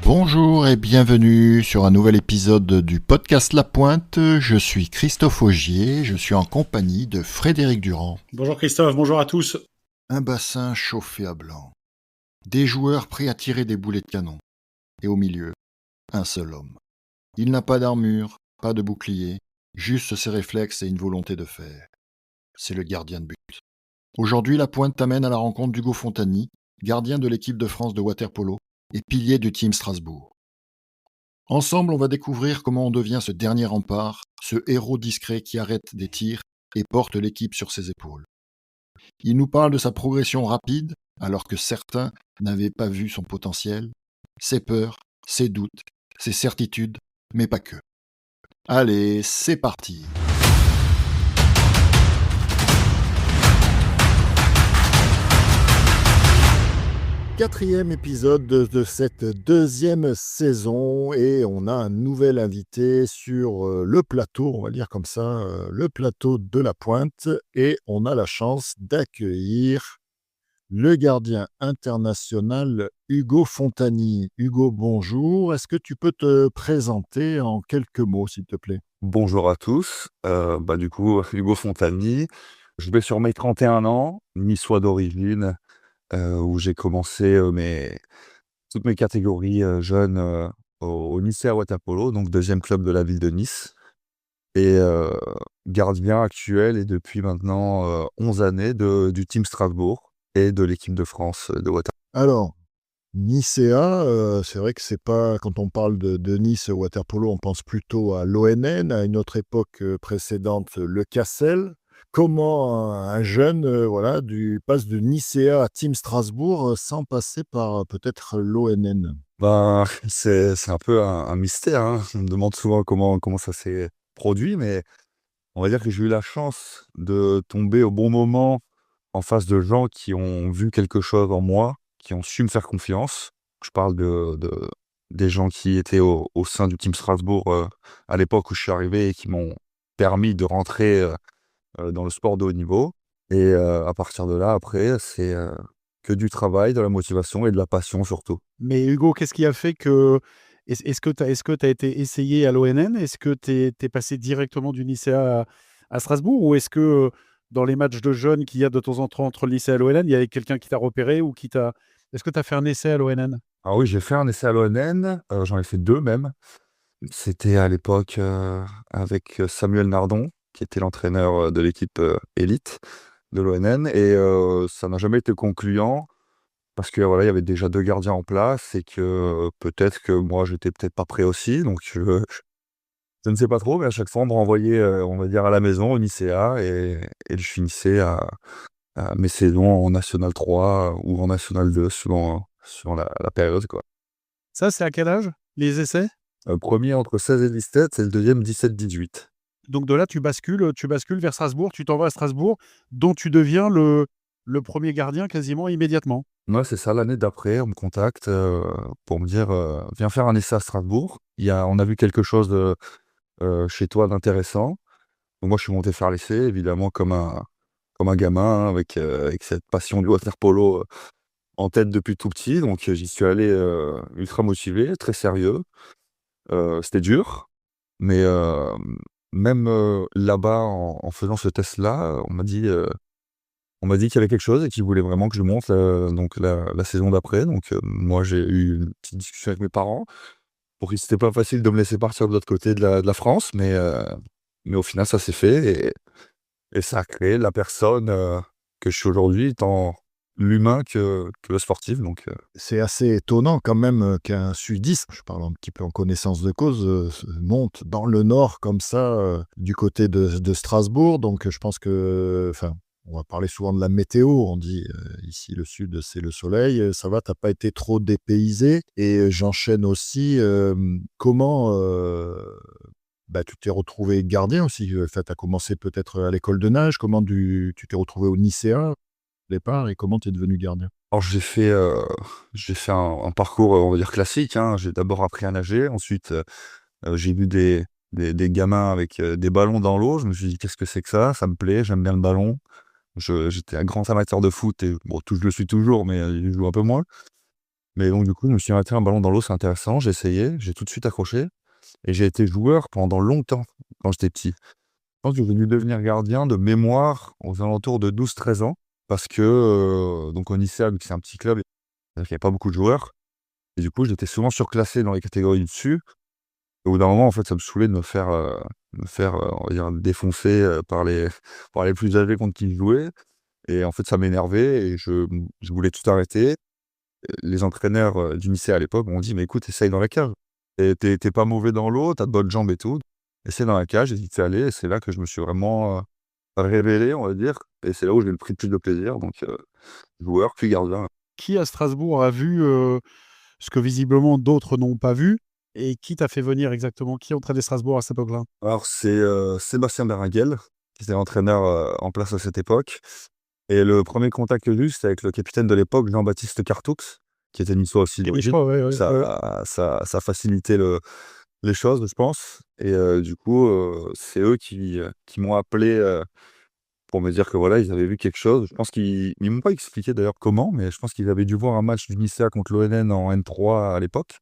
Bonjour et bienvenue sur un nouvel épisode du podcast La Pointe. Je suis Christophe Augier, je suis en compagnie de Frédéric Durand. Bonjour Christophe, bonjour à tous. Un bassin chauffé à blanc, des joueurs prêts à tirer des boulets de canon, et au milieu, un seul homme. Il n'a pas d'armure, pas de bouclier, juste ses réflexes et une volonté de faire. C'est le gardien de but. Aujourd'hui, La Pointe t'amène à la rencontre d'Hugo Fontani, gardien de l'équipe de France de water-polo et pilier du team Strasbourg. Ensemble, on va découvrir comment on devient ce dernier rempart, ce héros discret qui arrête des tirs et porte l'équipe sur ses épaules. Il nous parle de sa progression rapide, alors que certains n'avaient pas vu son potentiel, ses peurs, ses doutes, ses certitudes, mais pas que. Allez, c'est parti! Quatrième épisode de cette deuxième saison et on a un nouvel invité sur le plateau, on va dire comme ça, le plateau de La Pointe, et on a la chance d'accueillir le gardien international Hugo Fontani. Hugo, bonjour. Est-ce que tu peux te présenter en quelques mots, s'il te plaît? Bonjour à tous, du coup, Hugo Fontani. Je vais sur mes 31 ans, niçois d'origine, où j'ai commencé, toutes mes catégories, jeunes, au Nicea Water Polo, donc 2e club de la ville de Nice, et gardien actuel et depuis maintenant, 11 années du team Strasbourg et de l'équipe de France de water. Alors, Nicea, c'est vrai que c'est pas quand on parle de Nice water polo, on pense plutôt à l'ONN, à une autre époque, précédente, le Cassel. Comment un jeune, passe de Nicea à Team Strasbourg, sans passer par, peut-être l'ONN? Ben, c'est un peu un mystère, hein. On me demande souvent comment ça s'est produit, mais on va dire que j'ai eu la chance de tomber au bon moment en face de gens qui ont vu quelque chose en moi, qui ont su me faire confiance. Je parle des gens qui étaient au sein du team Strasbourg, à l'époque où je suis arrivé et qui m'ont permis de rentrer, dans le sport de haut niveau, et à partir de là, après, c'est, que du travail, de la motivation et de la passion surtout. Mais Hugo, qu'est-ce qui a fait que est-ce que tu as été essayé à l'ONN? Est-ce que tu es passé directement du lycéa à Strasbourg? Ou est-ce que, dans les matchs de jeunes qu'il y a de temps en temps entre le lycée et l'ONN, il y avait quelqu'un qui t'a repéré ou qui t'a est-ce que tu as fait un essai à l'ONN? Ah oui, j'ai fait un essai à l'ONN, j'en ai fait 2 même. C'était à l'époque, avec, Samuel Nardon, qui était l'entraîneur, de l'équipe, élite de l'ONN, et ça n'a jamais été concluant parce que, voilà, il y avait déjà 2 gardiens en place et que, peut-être que moi, j'étais peut-être pas prêt aussi, donc je ne sais pas trop, mais à chaque fois, on me renvoyait, on va dire à la maison, au lycéa, et je finissais à mes saisons en national 3 ou en national 2 suivant la période, quoi. Ça, c'est à quel âge, les essais? 1er entre 16 et 17 et le 2e 17-18. Donc de là, tu bascules vers Strasbourg, tu t'en vas à Strasbourg, dont tu deviens le 1er gardien quasiment immédiatement. Ouais, c'est ça, l'année d'après, on me contacte, pour me dire, «Viens faire un essai à Strasbourg. On a vu quelque chose, chez toi d'intéressant». Donc moi, je suis monté faire l'essai, évidemment comme un gamin, hein, avec cette passion du water polo, en tête depuis tout petit. Donc j'y suis allé, ultra motivé, très sérieux. C'était dur, mais même, là-bas, en faisant ce test-là, on m'a dit qu'il y avait quelque chose et qu'ils voulaient vraiment que je monte, donc la saison d'après. Donc moi, j'ai eu une petite discussion avec mes parents pour qui c'était pas facile de me laisser partir de l'autre côté de la France, mais au final, ça s'est fait, et ça a créé la personne, que je suis aujourd'hui, tant l'humain que le sportif, donc C'est assez étonnant quand même, qu'un sudiste, je parle un petit peu en connaissance de cause, se monte dans le nord comme ça, du côté de Strasbourg. Donc, je pense que enfin, on va parler souvent de la météo. On dit, ici le sud, c'est le soleil. Ça va, tu pas été trop dépaysé? Et j'enchaîne aussi, comment, tu t'es retrouvé gardien aussi? Enfin, tu as commencé peut-être à l'école de nage. Comment tu t'es retrouvé au Nicéa au départ et comment tu es devenu gardien? alors j'ai fait un parcours, on va dire classique, hein. J'ai d'abord appris à nager, ensuite, j'ai vu des gamins avec, des ballons dans l'eau. Je me suis dit: «Qu'est-ce que c'est que ça? Ça me plaît, j'aime bien le ballon». J'étais un grand amateur de foot et bon, je le suis toujours, mais je joue un peu moins. Mais donc du coup, je me suis arrêté un ballon dans l'eau, c'est intéressant, j'ai essayé, j'ai tout de suite accroché et j'ai été joueur pendant longtemps quand j'étais petit. Je pense que j'ai dû devenir gardien de mémoire aux alentours de 12-13 ans parce que, donc au lycée, vu que c'est un petit club, il y avait pas beaucoup de joueurs et du coup, j'étais souvent surclassé dans les catégories du dessus. Au bout d'un moment, en fait, ça me saoulait de me faire, on va dire défoncer, par les par les plus âgés contre qui je jouais et en fait, ça m'énervait et je voulais tout arrêter. Les entraîneurs, du lycée à l'époque m'ont dit: «Mais écoute, essaye dans la cage. Tu es pas mauvais dans l'eau, tu as de bonnes jambes et tout. Essaie dans la cage» et j'y suis allé et c'est là que je me suis vraiment, révélé, on va dire et c'est là où j'ai pris le plus de plaisir donc joueur puis gardien. Qui à Strasbourg a vu, ce que visiblement d'autres n'ont pas vu? Et qui t'a fait venir exactement? Qui entraînait Strasbourg à cette époque-là? Alors c'est, Sébastien Berenguel qui était entraîneur, en place à cette époque et le premier contact que j'ai eu, c'était avec le capitaine de l'époque, Jean-Baptiste Cartoux, qui était niçois aussi Et d'origine. Niçois, ouais, ouais, ouais. Ça a facilité les choses, je pense et du coup, c'est eux qui m'ont appelé, pour me dire que voilà, ils avaient vu quelque chose. Je pense qu'ils m'ont pas expliqué d'ailleurs comment, mais je pense qu'ils avaient dû voir un match du Niçois contre l'ONN en N3 à l'époque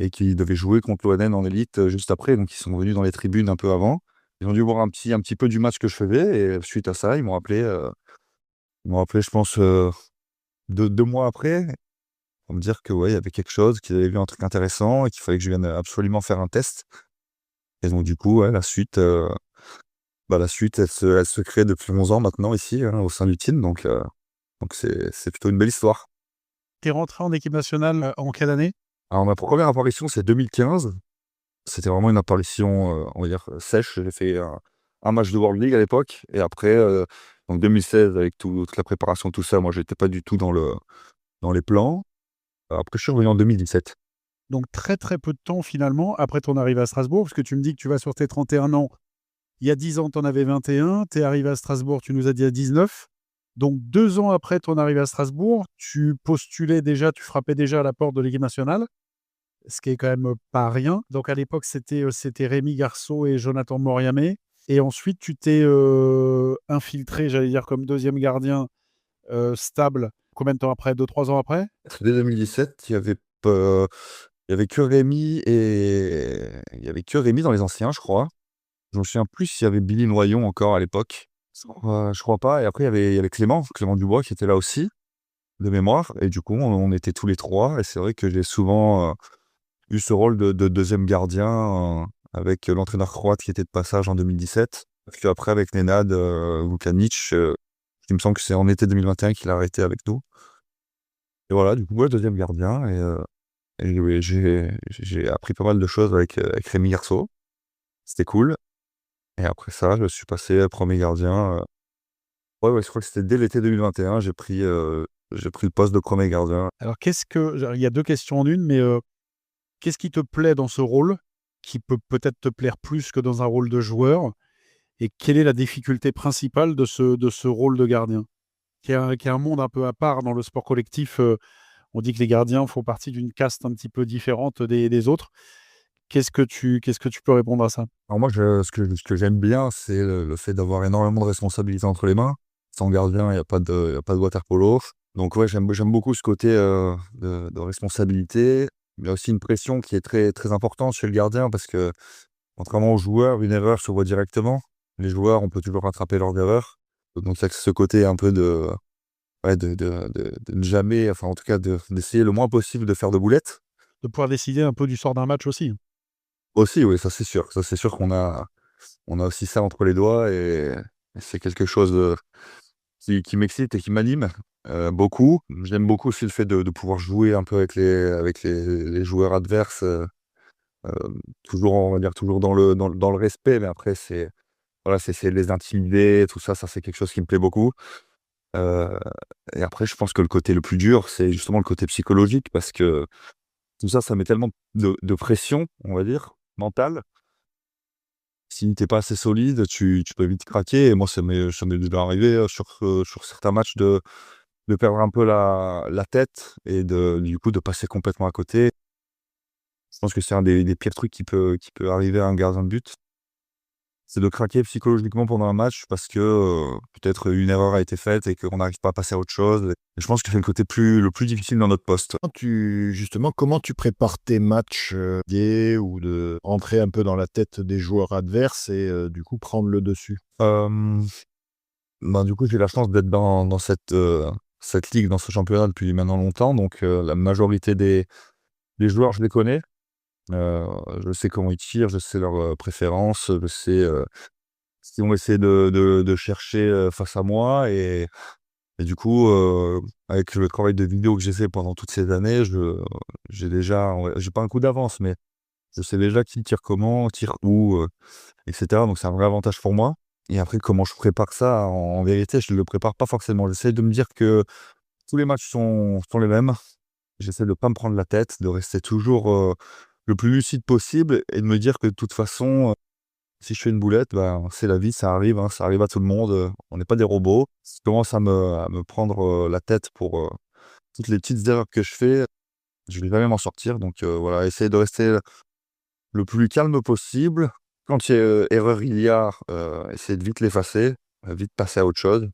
et qu'ils devaient jouer contre l'ONN en élite, juste après, donc ils sont venus dans les tribunes un peu avant. Ils ont dû voir un petit peu du match que je faisais et suite à ça, ils m'ont appelé je pense, 2 mois après pour me dire que ouais, il y avait quelque chose, qu'ils avaient vu un truc intéressant et qu'il fallait que je vienne, absolument faire un test et donc du coup, ouais, la suite elle se crée depuis 11 ans maintenant ici, hein, au sein du team donc c'est plutôt une belle histoire. Tu es rentré en équipe nationale, en quelle année? Alors ma première apparition, c'est 2015. C'était vraiment une apparition, on va dire, sèche. J'ai fait un match de World League à l'époque et après, donc 2016 avec toute la préparation, tout ça, moi j'étais pas du tout dans les plans. Après je suis revenu en 2017. Donc très, très peu de temps finalement après ton arrivée à Strasbourg, parce que tu me dis que tu vas sur tes 31 ans. Il y a 10 ans, tu en avais 21. Tu es arrivé à Strasbourg, tu nous as dit à 19. Donc 2 ans après ton arrivée à Strasbourg, tu postulais déjà, tu frappais déjà à la porte de l'équipe nationale, ce qui est quand même, pas rien. Donc à l'époque, c'était Rémi Garceau et Jonathan Moriamé et ensuite tu t'es, infiltré, j'allais dire comme deuxième gardien, stable, combien de temps après? 2-3 ans après? Dès 2017, il y avait que Rémi dans les anciens, je crois. Je me souviens plus s'il y avait Billy Noyon encore à l'époque. Je crois pas et après il y avait Clément Dubois qui était là aussi, de mémoire et du coup on était tous les 3 et c'est vrai que j'ai souvent, eu ce rôle de 2e gardien, avec l'entraîneur croate qui était de passage en 2017. Parce qu'après avec Nenad, Vukanic, il me semble que c'est en été 2021 qu'il a arrêté avec nous et voilà, du coup, ouais, 2e gardien et oui, j'ai appris pas mal de choses avec Rémi Garceau. C'était cool et après ça, je suis passé, 1er gardien, ouais, ouais, je crois que c'était dès l'été 2021, j'ai pris le poste de 1er gardien. Alors il y a 2 questions en une, mais, qu'est-ce qui te plaît dans ce rôle, qui peut peut-être te plaire plus que dans un rôle de joueur? Et quelle est la difficulté principale de ce rôle de gardien? Qui est un monde un peu à part dans le sport collectif, on dit que les gardiens font partie d'une caste un petit peu différente des autres. Qu'est-ce que tu peux répondre à ça? Alors moi, ce que j'aime bien, c'est le fait d'avoir énormément de responsabilités entre les mains. Sans gardien, il y a pas de water polo. Donc ouais, j'aime beaucoup ce côté, de responsabilité. Il y a aussi une pression qui est très, très importante chez le gardien parce que, contrairement aux joueurs, une erreur se voit directement. Les joueurs, on peut toujours rattraper leurs erreurs. Donc il y a ce côté un peu de ouais, de ne jamais, enfin en tout cas d'essayer le moins possible de faire de boulettes. De pouvoir décider un peu du sort d'un match aussi? Aussi, oui, ça c'est sûr. Ça c'est sûr qu'on a aussi ça entre les doigts et c'est quelque chose, qui m'excite et qui m'anime, beaucoup. J'aime beaucoup aussi le fait de pouvoir jouer un peu avec les joueurs adverses, toujours, on va dire, toujours dans le respect, mais après c'est voilà, c'est les intimider, tout ça, ça c'est quelque chose qui me plaît beaucoup. Heu et après je pense que le côté le plus dur, c'est justement le côté psychologique parce que tout ça, ça met tellement de pression, on va dire, mentale. Si tu es pas assez solide, tu peux vite craquer et moi ça m'est déjà arrivé, sur certains matchs de perdre un peu la tête et du coup de passer complètement à côté. Je pense que c'est un des pires trucs qui peut arriver à un gardien de but. c'est de craquer psychologiquement pendant un match parce que, peut-être une erreur a été faite et qu'on n'arrive pas à passer à autre chose et je pense que c'est le plus difficile dans notre poste. Justement, comment tu prépares tes matchs, ou de rentrer un peu dans la tête des joueurs adverses et du coup prendre le dessus? Hem, du coup, j'ai la chance d'être dans cette ligue, dans ce championnat depuis maintenant longtemps donc la majorité des joueurs, je les connais. Heu, je sais comment ils tirent, je sais leurs, préférences, je sais, ce qu'ils vont essayer de chercher, face à moi et du coup, avec le travail de vidéo que j'ai fait pendant toutes ces années, j'ai déjà ouais, j'ai pas un coup d'avance, mais je sais déjà qui tire comment, tire où, et cetera, donc c'est un vrai avantage pour moi et après comment je prépare ça, en vérité, je le prépare pas forcément. J'essaie de me dire que tous les matchs sont les mêmes. J'essaie de pas me prendre la tête, de rester toujours, le plus lucide possible et de me dire que de toute façon, si je fais une boulette, ben, c'est la vie, ça arrive, hein, ça arrive à tout le monde, on n'est pas des robots. Si je commence à me prendre, la tête pour, toutes les petites erreurs que je fais, je vais jamais m'en sortir donc voilà, essayer de rester le plus calme possible. Quand il y a, erreur il y a, essayer de vite l'effacer, vite passer à autre chose.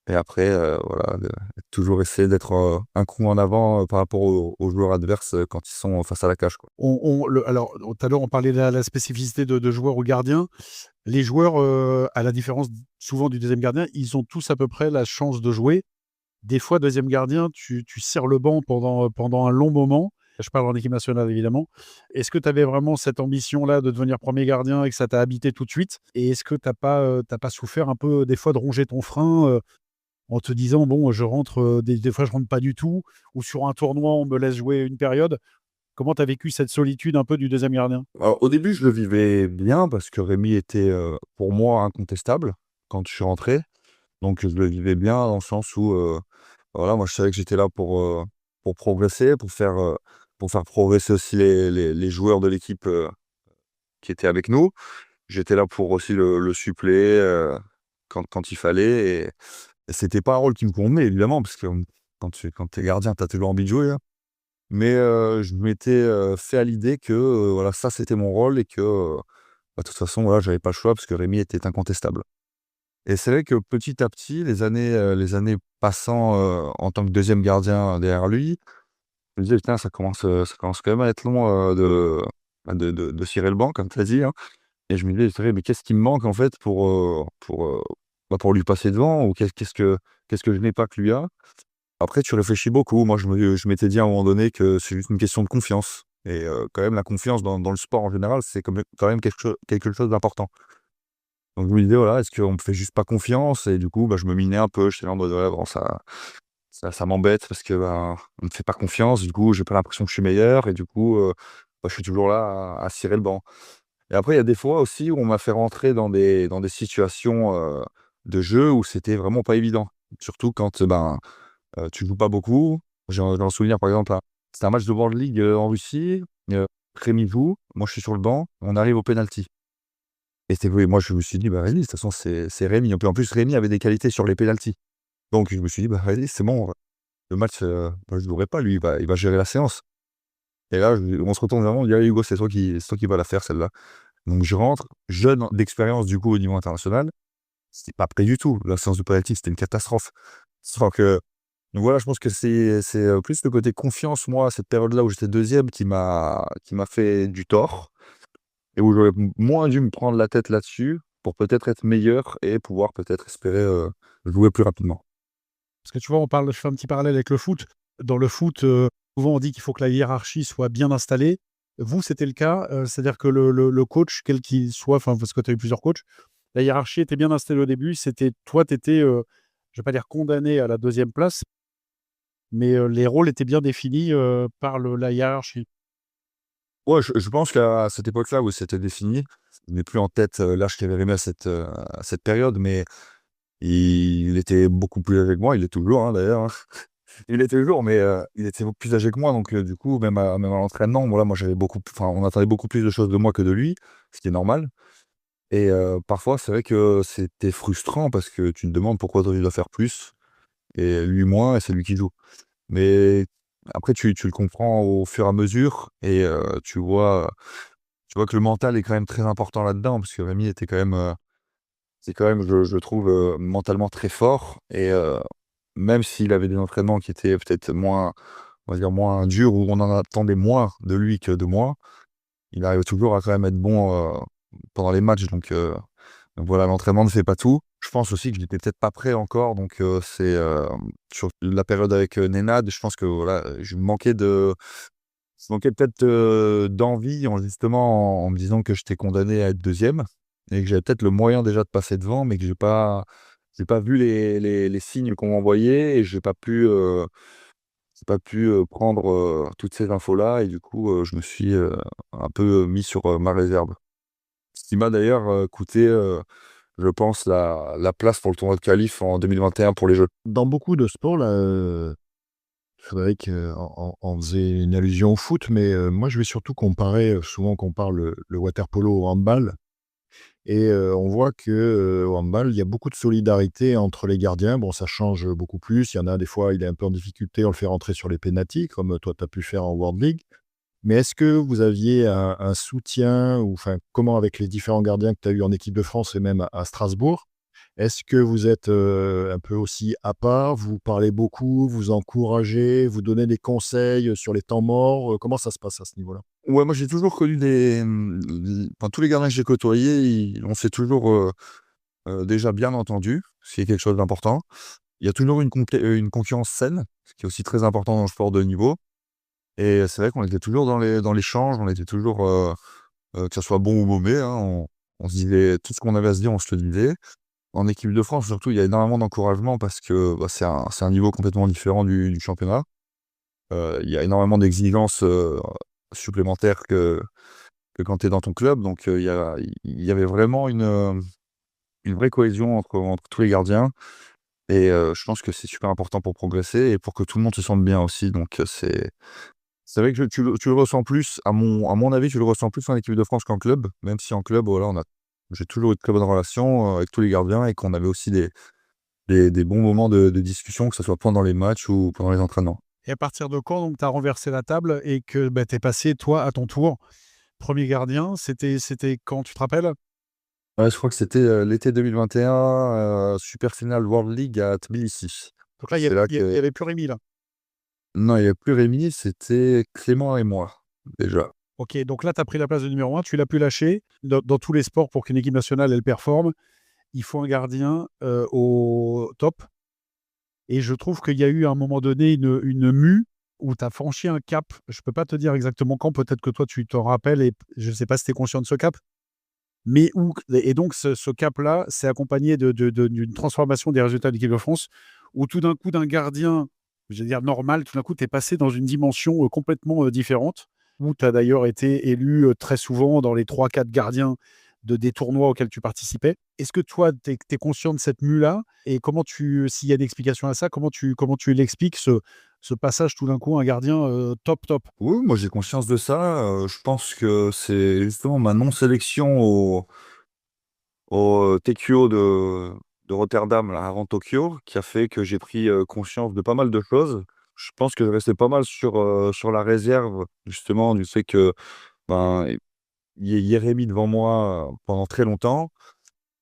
Et après, voilà, toujours essayer d'être, un cran en avant, par rapport aux joueurs adverses, quand ils sont face à la cage, quoi. Alors, tout à l'heure, on parlait de la spécificité de joueurs ou gardiens. Les joueurs, à la différence souvent du deuxième gardien, ils ont tous à peu près la chance de jouer. Des fois, deuxième gardien, tu serres le banc pendant un long moment. Je parle en équipe nationale, évidemment. Est-ce que tu avais vraiment cette ambition-là de devenir premier gardien et que ça t'a habité tout de suite? Et est-ce que tu pas souffert un peu, des fois, de ronger ton frein, en te disant: «Bon, je rentre, des fois, je rentre pas du tout» ou sur un tournoi, on me laisse jouer une période? Comment tu as vécu cette solitude un peu du deuxième gardien? Alors au début, je le vivais bien parce que Rémi était, pour moi incontestable quand je suis rentré. Donc je le vivais bien dans le sens où, voilà, moi je savais que j'étais là pour progresser, pour faire progresser aussi les joueurs de l'équipe, qui étaient avec nous. J'étais là pour aussi le suppléer, quand il fallait et c'était pas un rôle qui me convenait évidemment parce que, quand tu es gardien, tu as toujours envie de jouer, hein. Mais, je m'étais, fait à l'idée que, voilà, ça c'était mon rôle et que, bah, de toute façon, voilà, j'avais pas le choix parce que Rémi était incontestable. Et c'est vrai que petit à petit, les années passant, en tant que deuxième gardien derrière lui, je me disais: «Putain, ça commence quand même à être long, de cirer le banc», comme tu as dit, hein. Et je me disais: «C'est vrai, mais qu'est-ce qui me manque en fait pour lui passer devant ou qu'est-ce que je n'ai pas que lui a?» Après tu réfléchis beaucoup. Moi je m'étais dit à un moment donné que c'est juste une question de confiance et quand même la confiance dans le sport en général, c'est quand même quelque chose d'important. Donc je me disais: «Voilà, est-ce qu'on me fait juste pas confiance?» Et du coup, bah, je me minais un peu. J'étais là en mode: «Ouais, bon ça m'embête parce que, ben, on me fait pas confiance. Du coup, j'ai pas l'impression que je suis meilleur et du coup, bah, je suis toujours là à cirer le banc». Et après, il y a des fois aussi où on m'a fait rentrer dans des situations, de jeu où c'était vraiment pas évident. Surtout quand, ben, tu joues pas beaucoup. J'ai un souvenir par exemple, c'était un match de World League, en Russie, heu, Rémi joue, moi je suis sur le banc, on arrive au penalty et c'est oui, moi je me suis dit: «Bah vas-y, de toute façon c'est Rémi». En plus Rémi avait des qualités sur les penaltys. Donc je me suis dit: «Bah vas-y, c'est bon, le match, bah, je jouerai pas, lui il va gérer la séance». Et là, on se retourne vers moi, on dit: «Allez Hugo, c'est toi qui va la faire celle-là». Donc je rentre, jeune d'expérience du coup au niveau international, c'était pas prêt du tout. La séance de penalty, c'était une catastrophe. Sans que Donc voilà, je pense que c'est, plus le côté confiance, moi, à cette période-là où j'étais deuxième qui m'a fait du tort et où j'aurais moins dû me prendre la tête là-dessus pour peut-être être meilleur et pouvoir peut-être espérer, jouer plus rapidement. Parce que tu vois, je fais un petit parallèle avec le foot. Dans le foot, souvent on dit qu'il faut que la hiérarchie soit bien installée. Vous, c'était le cas? C'est-à-dire que le coach, quel qu'il soit, enfin, parce que tu as eu plusieurs coachs, la hiérarchie était bien installée au début, c'était toi, tu étais, je vais pas dire condamné à la deuxième place, mais, les rôles étaient bien définis, par la hiérarchie. Ouais, je pense qu'à cette époque-là où c'était défini, je n'ai plus en tête, l'âge qu'avait Rémi à cette période, mais il était beaucoup plus âgé que moi, il est toujours, hein, d'ailleurs, hein. Il est toujours, mais il était beaucoup plus âgé que moi, donc du coup, même à l'entraînement, voilà, moi j'avais on attendait beaucoup plus de choses de moi que de lui, ce qui est normal et parfois, c'est vrai que c'était frustrant parce que tu te demandes pourquoi toi tu dois faire plus et lui moins et c'est lui qui joue. Mais après tu le comprends au fur et à mesure et tu vois tu vois que le mental est quand même très important là-dedans parce que Rémi était quand même, c'est quand même, je trouve, mentalement très fort et même s'il avait des entraînements qui étaient peut-être moins, on va dire moins durs, où on en attendait moins de lui que de moi, il arrive toujours à quand même être bon, pendant les matchs donc voilà, l'entraînement ne fait pas tout. Je pense aussi que j'étais peut-être pas prêt encore donc sur la période avec, Nenad, je pense que voilà, je manquais peut-être, d'envie en justement en me disant que j'étais condamné à être deuxième et que j'avais peut-être le moyen déjà de passer devant, mais que j'ai pas vu les signes qu'on m'envoyait et j'ai pas pu prendre, toutes ces infos-là et du coup, je me suis, un peu, mis sur, ma réserve. Ce qui m'a d'ailleurs, coûté, je pense la place pour le tournoi de qualif en 2021 pour les Jeux. Dans beaucoup de sports, là, Frédéric en faisait une allusion au foot, mais moi, je vais surtout comparer, souvent on compare le water-polo au handball et on voit que, au handball, il y a beaucoup de solidarité entre les gardiens. Bon, ça change beaucoup plus. Il y en a des fois, il est un peu en difficulté, on le fait rentrer sur les pénaltys comme, toi, tu as pu faire en World League. Mais est-ce que vous aviez un soutien ou enfin, comment avec les différents gardiens que tu as eu en équipe de France et même à Strasbourg? Est-ce que vous êtes, un peu aussi à part? Vous parlez beaucoup, vous encouragez, vous donnez des conseils, sur les temps morts? Comment ça se passe à ce niveau-là? Ouais, moi j'ai toujours connu enfin tous les gardiens que j'ai côtoyés, on s'est toujours, déjà bien entendu, ce qui est quelque chose d'important. Il y a toujours une concurrence saine, ce qui est aussi très important dans le sport de haut niveau et c'est vrai qu'on était toujours dans l'échange, on était toujours, que ça soit bon ou mauvais, hein, on se disait tout ce qu'on avait à se dire, on se le disait. En équipe de France surtout, il y a énormément d'encouragement parce que, bah, c'est un niveau complètement différent du championnat. Il y a énormément d'exigences, supplémentaires que quand tu es dans ton club donc il y avait vraiment une vraie cohésion entre tous les gardiens et je pense que c'est super important pour progresser et pour que tout le monde se sente bien aussi donc c'est vrai que tu le ressens plus à mon avis, tu le ressens plus en équipe de France qu'en club, même si en club, voilà, j'ai toujours eu de très bonnes relations, avec tous les gardiens et qu'on avait aussi des bons moments de discussion, que ce soit pendant les matchs ou pendant les entraînements. Et à partir de quand donc tu as renversé la table et que, bah, tu es passé toi à ton tour premier gardien? C'était quand, tu te rappelles? Ouais, je crois que c'était, l'été 2021, super finale World League à Tbilissi. Donc là, C'est là il y que avait plus Rémi là? non, il y avait plus Rémi, c'était Clément et moi, déjà. OK, donc là, tu as pris la place de numéro 1, tu l'as plus lâché. Dans tous les sports, pour qu'une équipe nationale, elle performe, il faut un gardien, au top et je trouve qu'il y a eu à un moment donné une mue où tu as franchi un cap. Je peux pas te dire exactement quand, peut-être que toi tu t'en rappelles et je ne sais pas si tu es conscient de ce cap? Mais où et donc ce cap-là, c'est accompagné d'une transformation des résultats de l'équipe de France, où tout d'un coup, d'un gardien, je vais dire normal, tout d'un coup, tu es passé dans une dimension, complètement, différente, où tu as d'ailleurs été élu, très souvent dans les trois quatre gardiens des tournois auxquels tu participais. Est-ce que toi, tu es conscient de cette mue-là? Et s'il y a une explication à ça, comment tu l'expliques ce passage tout d'un coup, un gardien, top, top? Oui, moi j'ai conscience de ça, je pense que c'est justement ma non-sélection au TQO de Rotterdam, là, avant Tokyo, qui a fait que j'ai pris, conscience de pas mal de choses. Je pense que je restais pas mal sur la réserve, justement, du fait que, ben, il y ait Rémi devant moi, pendant très longtemps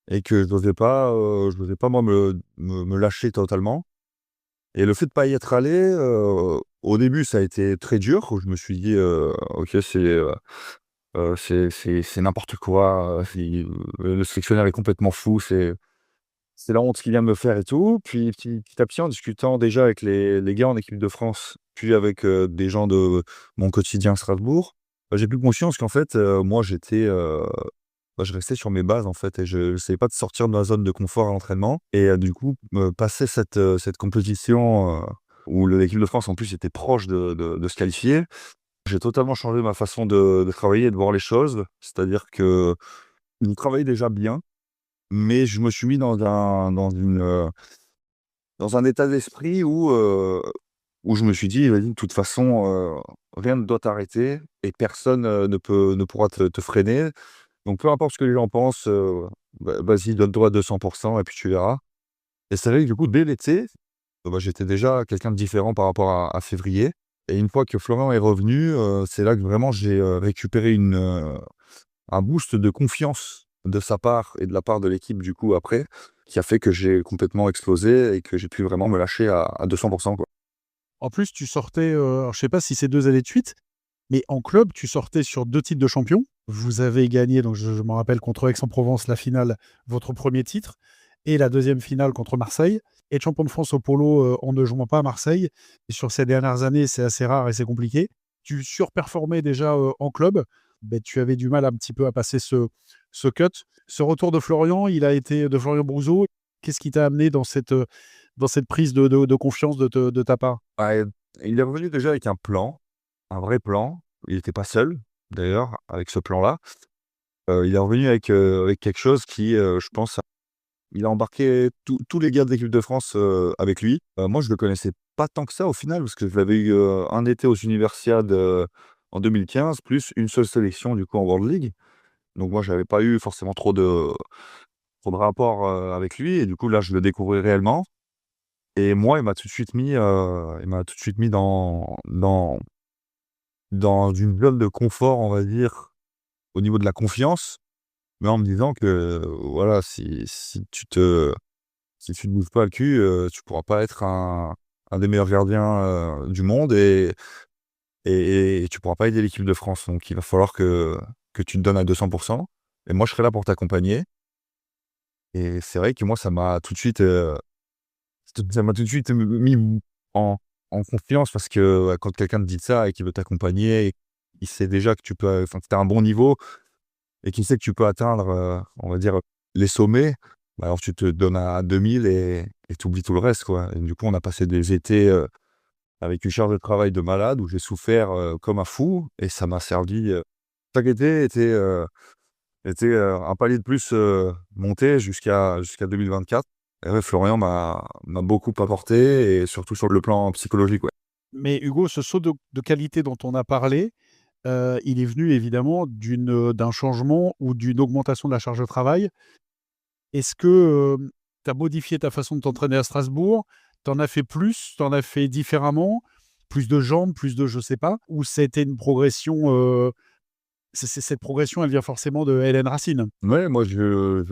et que je n'osais pas moi me lâcher totalement et le fait de pas y être allé, au début ça a été très dur, où je me suis dit: «OK, c'est n'importe quoi, le sélectionneur est complètement fou, c'est la honte qu'il vient de me faire et tout». Puis petit à petit, en discutant déjà avec les gars en équipe de France, puis avec, des gens de mon quotidien à Strasbourg, bah, j'ai pris conscience qu'en fait, moi bah, je restais sur mes bases en fait et je essayais pas de sortir de ma zone de confort à l'entraînement et du coup, passer cette compétition, où l'équipe de France en plus était proche de se qualifier, j'ai totalement changé ma façon de travailler et de voir les choses. C'est-à-dire que je travaillais déjà bien, mais je me suis mis dans un état d'esprit où je me suis dit: «Vas-y, de toute façon, rien ne doit t'arrêter et personne, ne pourra te freiner. Donc peu importe ce que les gens pensent, vas-y, donne-toi 200 et puis tu verras». Et c'est vrai que du coup, dès l'été, bah, j'étais déjà quelqu'un de différent par rapport à février Et une fois que Florian est revenu, c'est là que vraiment j'ai, récupéré un boost de confiance de sa part et de la part de l'équipe du coup après, qui a fait que j'ai complètement explosé et que j'ai pu vraiment me lâcher à 200 quoi. En plus, tu sortais, alors je sais pas si c'est 2 années de suite, mais en club, tu sortais sur 2 titres de champion. Vous avez gagné, donc je m'en rappelle, contre Aix-en-Provence, la finale, votre premier titre, et la deuxième finale contre Marseille. Être champion de France au polo en ne jouant pas à Marseille, et sur ces dernières années, c'est assez rare et c'est compliqué. Tu surperformais déjà en club, mais tu avais du mal un petit peu à passer ce cut. Ce retour de Florian, il a été de Florian Brouzot. Qu'est-ce qui t'a amené dans cette prise de confiance de ta part? Ouais, il est revenu déjà avec un plan, un vrai plan. Il était pas seul d'ailleurs avec ce plan-là. Il est revenu avec quelque chose qui, je pense, il a embarqué tous les gars de l'équipe de France, avec lui. Moi, je le connaissais pas tant que ça au final, parce que je l'avais eu, un été aux Universiades, en 2015, plus une seule sélection du coup en World League. Donc moi, j'avais pas eu forcément trop de rapport, avec lui et du coup là, je le découvrais réellement et moi, il m'a tout de suite mis dans une zone de confort, on va dire, au niveau de la confiance, mais en me disant que, voilà, si tu ne bouges pas le cul, tu pourras pas être un des meilleurs gardiens, du monde et tu pourras pas aider l'équipe de France. Donc il va falloir que tu te donnes à 200 et moi, je serai là pour t'accompagner et c'est vrai que moi, ça m'a tout de suite mis en en confiance parce que, quand quelqu'un te dit ça et qu'il veut t'accompagner, il sait déjà que tu peux, enfin, que tu as un bon niveau et qu'il sait que tu peux atteindre, on va dire, les sommets, bah, alors tu te donnes à 2000 et tu oublies tout le reste, quoi. Et du coup, on a passé des étés, avec une charge de travail de malade où j'ai souffert, comme un fou et ça m'a servi, chaque été était un palier de plus, monté jusqu'à 2024. Et ouais, Florian m'a beaucoup apporté et surtout sur le plan psychologique, ouais. Mais Hugo, ce saut de qualité dont on a parlé, il est venu évidemment d'un changement ou d'une augmentation de la charge de travail. Est-ce que, tu as modifié ta façon de t'entraîner à Strasbourg? Tu en as fait plus? Tu en as fait différemment? Plus de jambes, plus de je sais pas? Ou c'était une progression, c'est cette progression, elle vient forcément de Hélène Racine? Ouais, moi je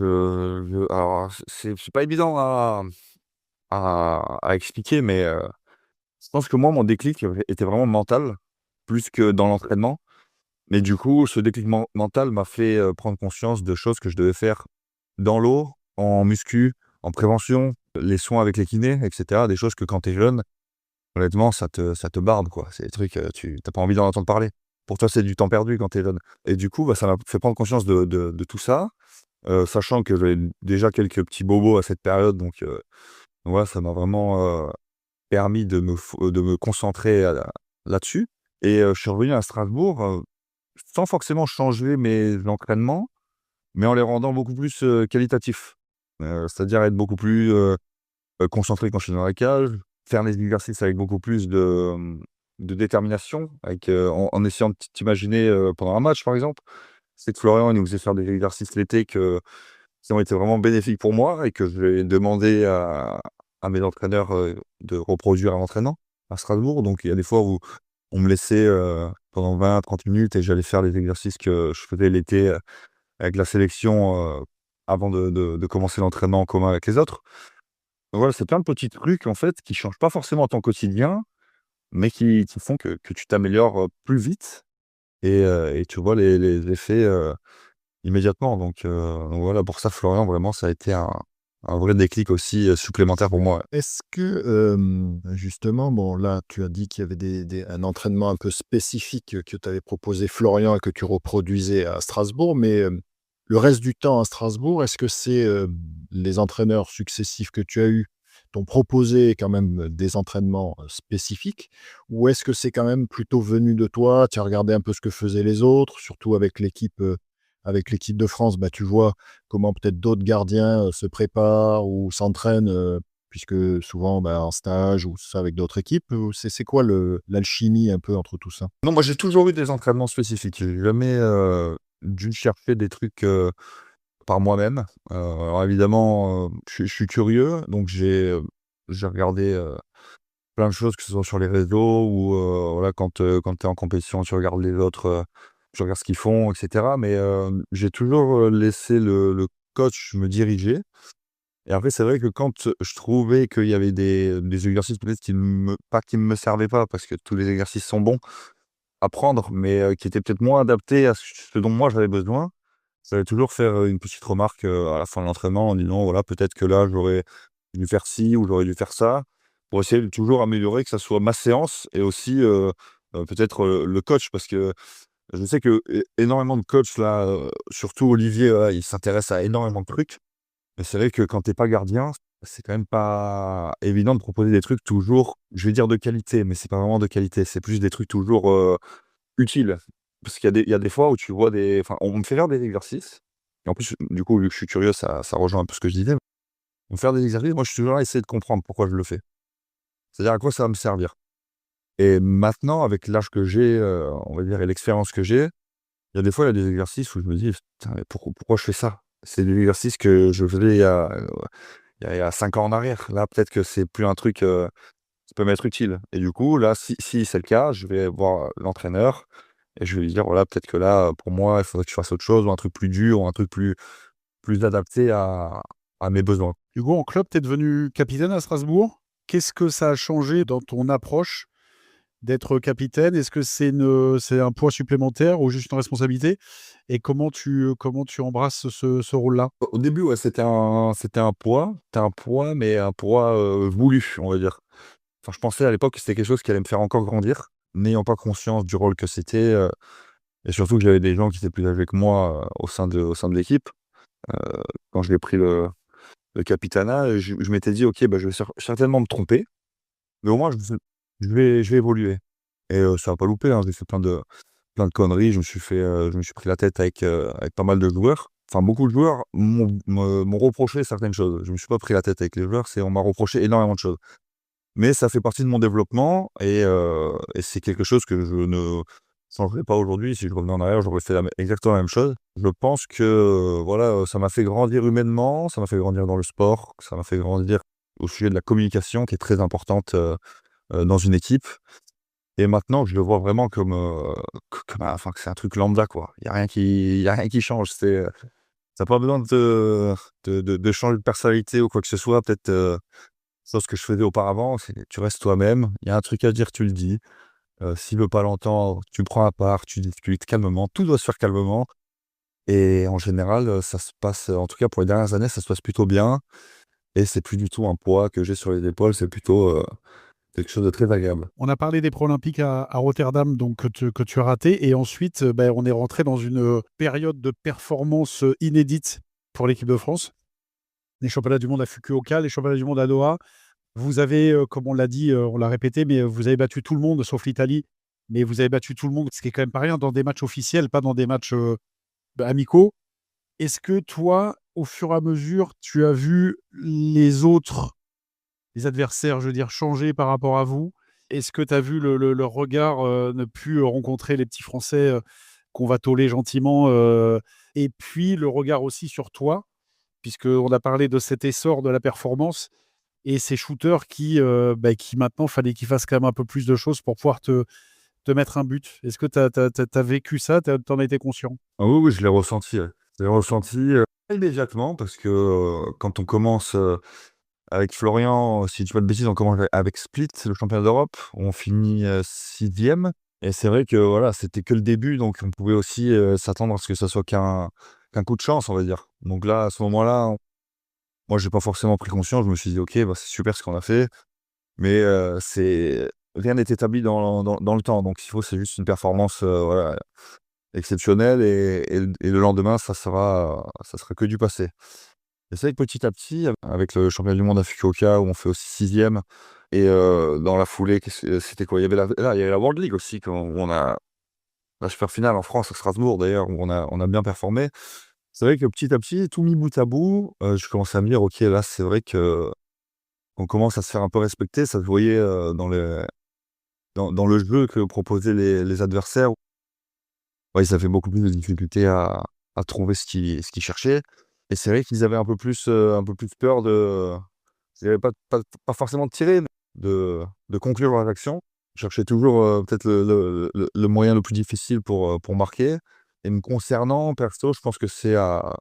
alors c'est pas évident à expliquer, mais je pense que moi, mon déclic était vraiment mental, plus que dans l'entraînement. Mais du coup, ce déclic mental m'a fait, prendre conscience de choses que je devais faire dans l'eau, en muscu, en prévention, les soins avec les kinés et cetera. Des choses que quand tu es jeune, honnêtement, ça te barbe, quoi. C'est des trucs, tu as pas envie d'en entendre parler. Pour toi, c'est du temps perdu quand tu es jeune et du coup, bah, ça m'a fait prendre conscience de tout ça, sachant que j'avais déjà quelques petits bobos à cette période donc voilà, ça m'a vraiment, permis de me concentrer là-dessus et je suis revenu à Strasbourg, sans forcément changer mes entraînements, mais en les rendant beaucoup plus, qualitatifs. C'est-à-dire être beaucoup plus, concentré quand je suis dans la cage, faire les exercices avec beaucoup plus de détermination, en essayant de t'imaginer, pendant un match, par exemple. C'est que Florian, il nous faisait faire des exercices l'été qui ont été vraiment bénéfiques pour moi et que je vais demander à mes entraîneurs, de reproduire à l'entraînement, à Strasbourg. Donc il y a des fois où on me laissait, pendant 20-30 minutes et j'allais faire les exercices que je faisais l'été, avec la sélection, avant de commencer l'entraînement en commun avec les autres. Donc voilà, c'est plein de petits trucs, en fait, qui changent pas forcément ton quotidien, mais qui font que tu t'améliores, plus vite et tu vois les effets, immédiatement. Donc voilà, pour ça, Florian, vraiment, ça a été un vrai déclic aussi, supplémentaire pour moi, ouais. Est-ce que, justement, bon, là, tu as dit qu'il y avait un entraînement un peu spécifique que t'avait proposé Florian et que tu reproduisais à Strasbourg, mais, le reste du temps à Strasbourg, est-ce que c'est, les entraîneurs successifs que tu as eus t'ont proposé quand même des entraînements, spécifiques? Ou est-ce que c'est quand même plutôt venu de toi? Tu as regardé un peu ce que faisaient les autres, surtout avec l'équipe de France, bah, tu vois comment peut-être d'autres gardiens, se préparent ou s'entraînent, puisque souvent, bah, en stage ou ça avec d'autres équipes, ou c'est quoi l'alchimie un peu entre tout ça? Non, moi, j'ai toujours eu des entraînements spécifiques. J'ai jamais, dû chercher des trucs, par moi-même. Alors évidemment, je suis curieux, donc j'ai regardé, plein de choses, que ce soit sur les réseaux ou voilà, quand tu es en compétition, tu regardes les autres, tu regardes ce qu'ils font, et cetera. Mais j'ai toujours laissé le coach me diriger. Et après, c'est vrai que quand je trouvais qu'il y avait des exercices peut-être qui ne me servaient pas, parce que tous les exercices sont bons à prendre, mais qui étaient peut-être moins adaptés à ce dont moi j'avais besoin, j'allais toujours faire une petite remarque à la fin de l'entraînement en disant: «Voilà, peut-être que là, j'aurais dû faire ci ou j'aurais dû faire ça», pour essayer de toujours améliorer, que ça soit ma séance et aussi peut-être le coach. Parce que je sais que énormément de coachs là, surtout Olivier, voilà, il s'intéresse à énormément de trucs. Mais c'est vrai que quand tu es pas gardien, c'est quand même pas évident de proposer des trucs toujours, je vais dire de qualité, mais c'est pas vraiment de qualité. C'est plus des trucs toujours utiles. Parce qu'il y a des fois où tu vois enfin, on me fait faire des exercices et en plus, du coup, vu que je suis curieux, ça rejoint un peu ce que je disais. On me fait faire des exercices, moi je suis toujours là à essayer de comprendre pourquoi je le fais. C'est-à-dire à quoi ça va me servir. Et maintenant, avec l'âge que j'ai, on va dire, et l'expérience que j'ai, il y a des fois, il y a des exercices où je me dis: «Putain, mais pourquoi je fais ça?» C'est des exercices que je faisais il y a 5 ans en arrière. Là, peut-être que c'est plus un truc, qui peut m'être utile. Et du coup, là, si c'est le cas, je vais voir l'entraîneur et je vais lui dire: «Voilà, peut-être que là, pour moi, il faudrait que tu fasses autre chose ou un truc plus dur ou un truc plus adapté à mes besoins». Hugo, en club, tu es devenu capitaine à Strasbourg. Qu'est-ce que ça a changé dans ton approche d'être capitaine? Est-ce que c'est un poids supplémentaire ou juste une responsabilité? Et comment tu embrasses ce rôle-là? Au début, ouais, c'était un poids, mais un poids, voulu, on va dire. Enfin, je pensais à l'époque que c'était quelque chose qui allait me faire encore grandir, n'ayant pas conscience du rôle que c'était, et surtout que j'avais des gens qui étaient plus âgés que moi, au sein de l'équipe. Quand j'ai pris le capitanat, je m'étais dit: «OK, bah, je vais certainement me tromper, mais au moins je vais évoluer». Et ça a pas loupé, hein. J'ai fait plein de conneries. Je me suis pris la tête avec pas mal de joueurs. Enfin, beaucoup de joueurs m'ont reproché certaines choses. Je me suis pas pris la tête avec les joueurs, c'est on m'a reproché énormément de choses. Mais ça fait partie de mon développement et c'est quelque chose que je ne changerais pas aujourd'hui. Si je revenais en arrière, j'aurais fait exactement la même chose. Je pense que, voilà, ça m'a fait grandir humainement, ça m'a fait grandir dans le sport, ça m'a fait grandir au sujet de la communication qui est très importante, dans une équipe. Et maintenant, je le vois vraiment enfin, que c'est un truc lambda, quoi. Il y a rien qui change. Tu pas besoin de changer de personnalité ou quoi que ce soit. Peut-être, chose que je faisais auparavant, c'est tu restes toi-même. Il y a un truc à dire, tu le dis. S'il veut pas l'entendre, tu le prends à part, tu discutes calmement. Tout doit se faire calmement et en général, ça se passe, en tout cas pour les dernières années, ça se passe plutôt bien et c'est plus du tout un poids que j'ai sur les épaules, c'est plutôt, quelque chose de très agréable. On a parlé des Paralympiques à Rotterdam, donc que tu as raté, et ensuite, on est rentré dans une période de performance inédite pour l'équipe de France. Les championnats du monde à Fukuoka, les championnats du monde à Doha. Vous avez, comme on l'a dit, on l'a répété, mais vous avez battu tout le monde sauf l'Italie. Mais vous avez battu tout le monde, ce qui est quand même pas rien dans des matchs officiels, pas dans des matchs amicaux. Est-ce que toi, au fur et à mesure, tu as vu les adversaires, je veux dire, changer par rapport à vous? Est-ce que tu as vu leur regard ne plus rencontrer les petits Français qu'on va toller gentiment, et puis le regard aussi sur toi, puisqu'on a parlé de cet essor de la performance et ces shooters qui maintenant, fallait qu'ils fassent quand même un peu plus de choses pour pouvoir te mettre un but. Est-ce que tu as vécu ça? Tu en as été conscient? Ah oui, oui, je l'ai ressenti, ouais. Je l'ai ressenti, immédiatement parce que, quand on commence, avec Florian, si je dis pas de bêtises, on commence avec Split, le championnat d'Europe. On finit, 6e et c'est vrai que, voilà, c'était que le début, donc on pouvait aussi, s'attendre à ce que ça soit qu'un coup de chance, on va dire. Donc là, à ce moment-là, moi, j'ai pas forcément pris conscience. Je me suis dit: «OK, bah, c'est super ce qu'on a fait», mais c'est rien n'est établi dans le temps. Donc il faut c'est juste une performance, voilà, exceptionnelle et le lendemain, ça sera que du passé. Et c'est vrai que petit à petit, avec le championnat du monde à Fukuoka où on fait aussi 6e et dans la foulée, c'était quoi? Il y avait la World League aussi où on a la super finale en France, à Strasbourg d'ailleurs, où on a bien performé. C'est vrai que petit à petit, tout mis bout à bout, je commençais à me dire: «OK, là, c'est vrai qu'on commence à se faire un peu respecter». Ça se voyait, dans le jeu que proposaient les adversaires. Ouais, ils avaient beaucoup plus de difficultés à trouver ce qu'ils cherchaient et c'est vrai qu'ils avaient un peu plus peur de ils avaient pas forcément de tirer. de conclure leurs actions. Je cherchais toujours, peut-être le moyen le plus difficile pour marquer. Et me concernant, perso, je pense que c'est à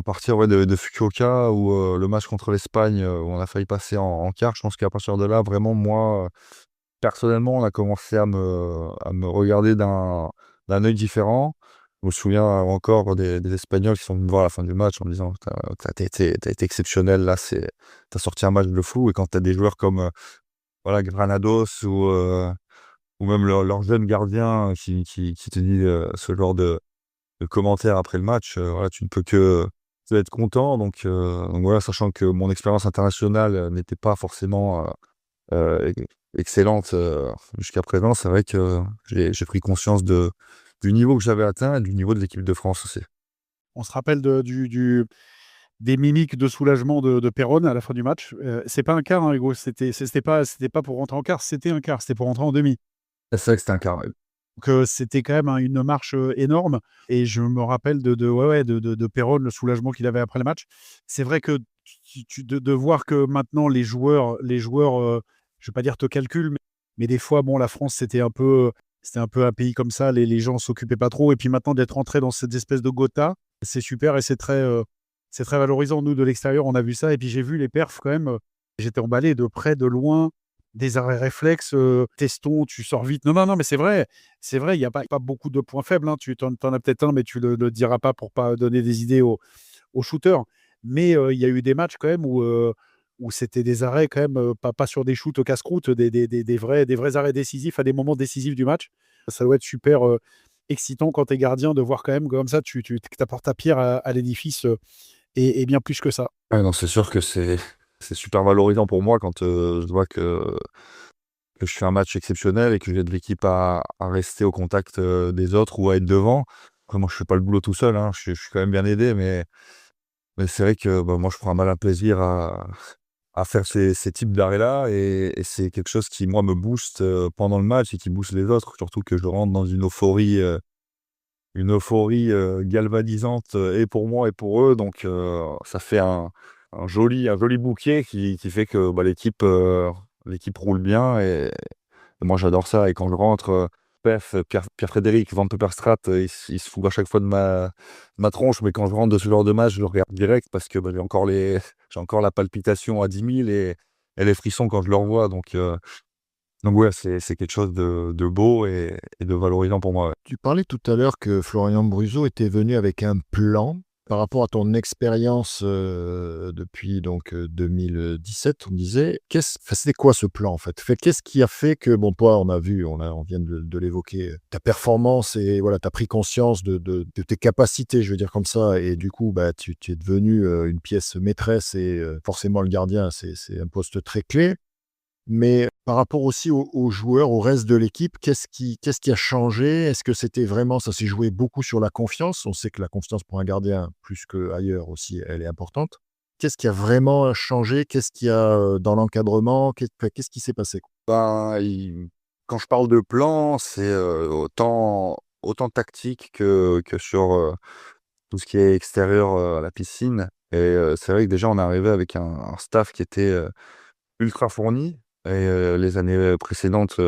partir, ouais, de Fukuoka ou le match contre l'Espagne, où on a failli passer en quart. Je pense qu'à partir de là, vraiment, moi, personnellement, on a commencé à me regarder d'un œil différent. Je me souviens encore des Espagnols qui sont venus me voir à la fin du match en me disant: «Tu été exceptionnel là, tu sorti un match de fou». Et quand tu as des joueurs comme, voilà, Granados ou même leur jeune gardien qui te dit, ce genre de commentaires après le match, voilà, tu ne peux que être content. Donc voilà, sachant que mon expérience internationale, n'était pas forcément, e excellente, jusqu'à présent, c'est vrai que j'ai pris conscience du niveau que j'avais atteint et du niveau de l'équipe de France aussi. On se rappelle des mimiques de soulagement de Péronne à la fin du match. C'est pas un quart, hein, Hugo, c'était pas pour rentrer en quart, c'était un quart, c'était pour rentrer en demi. C'est vrai que c'était un carré. Donc c'était quand même une marche, énorme et je me rappelle de ouais, ouais, de Péronne, le soulagement qu'il avait après le match. C'est vrai que de voir que maintenant les joueurs, je vais pas dire te calculent, mais des fois, bon, la France, c'était un peu un pays comme ça, les gens s'occupaient pas trop et puis maintenant d'être entré dans cette espèce de gotha, c'est super et c'est très valorisant. Nous, de l'extérieur, on a vu ça et puis j'ai vu les perfs quand même, j'étais emballé de près, de loin, des arrêts réflexes, teston, tu sors vite. Non, non, non, mais c'est vrai, il y a pas beaucoup de points faibles, hein. Tu en as peut-être un, mais tu le diras pas pour pas donner des idées aux shooters. Mais, il y a eu des matchs quand même où c'était des arrêts quand même, pas sur des shoots au casse-croûte, des vrais arrêts décisifs à des moments décisifs du match. Ça doit être super, excitant quand tu es gardien de voir quand même comme ça tu apportes ta pierre à l'édifice, et bien plus que ça. Ouais, non, c'est sûr que c'est super valorisant pour moi quand, je vois que je fais un match exceptionnel et que j'aide l'équipe à rester au contact, des autres ou à être devant. Après moi, je fais pas le boulot tout seul, hein, je suis quand même bien aidé, mais c'est vrai que, bah, moi, je prends un malin plaisir à faire ces types d'arrêts-là et c'est quelque chose qui, moi, me booste, pendant le match et qui booste les autres. Surtout que je rentre dans une euphorie galvanisante, et pour moi et pour eux. Donc ça fait un joli bouquet qui fait que, bah, l'équipe roule bien et moi j'adore ça. Et quand je rentre, Pierre-Frédéric Van Peperstraat, il se fout à chaque fois de ma tronche, mais quand je rentre de ce genre de match, je le regarde direct parce que, bah, j'ai encore la palpitation à 10 000 et les frissons quand je le revois. Donc ouais, c'est quelque chose de beau et de valorisant pour moi, ouais. Tu parlais tout à l'heure que Florian Bruzo était venu avec un plan par rapport à ton expérience depuis donc 2017, on disait. Enfin, c'était quoi ce plan en fait? Qu'est-ce qui a fait que, bon, toi, on vient de l'évoquer, ta performance et voilà, tu as pris conscience de tes capacités, je veux dire comme ça, et du coup, bah, tu es devenu une pièce maîtresse et forcément le gardien, c'est un poste très clé. Mais par rapport aussi aux joueurs, au reste de l'équipe, qu'est-ce qui a changé? Est-ce que c'était vraiment ça s'est joué beaucoup sur la confiance? On sait que la confiance pour un gardien, plus qu'ailleurs aussi, elle est importante. Qu'est-ce qui a vraiment changé? Qu'est-ce qu'il y a, dans l'encadrement? Qu'est-ce qui s'est passé, quoi? Ben, quand je parle de plan, c'est, autant tactique que sur, tout ce qui est extérieur, à la piscine. Et c'est vrai que déjà on est arrivé avec un staff qui était, ultra fourni. Et les années précédentes,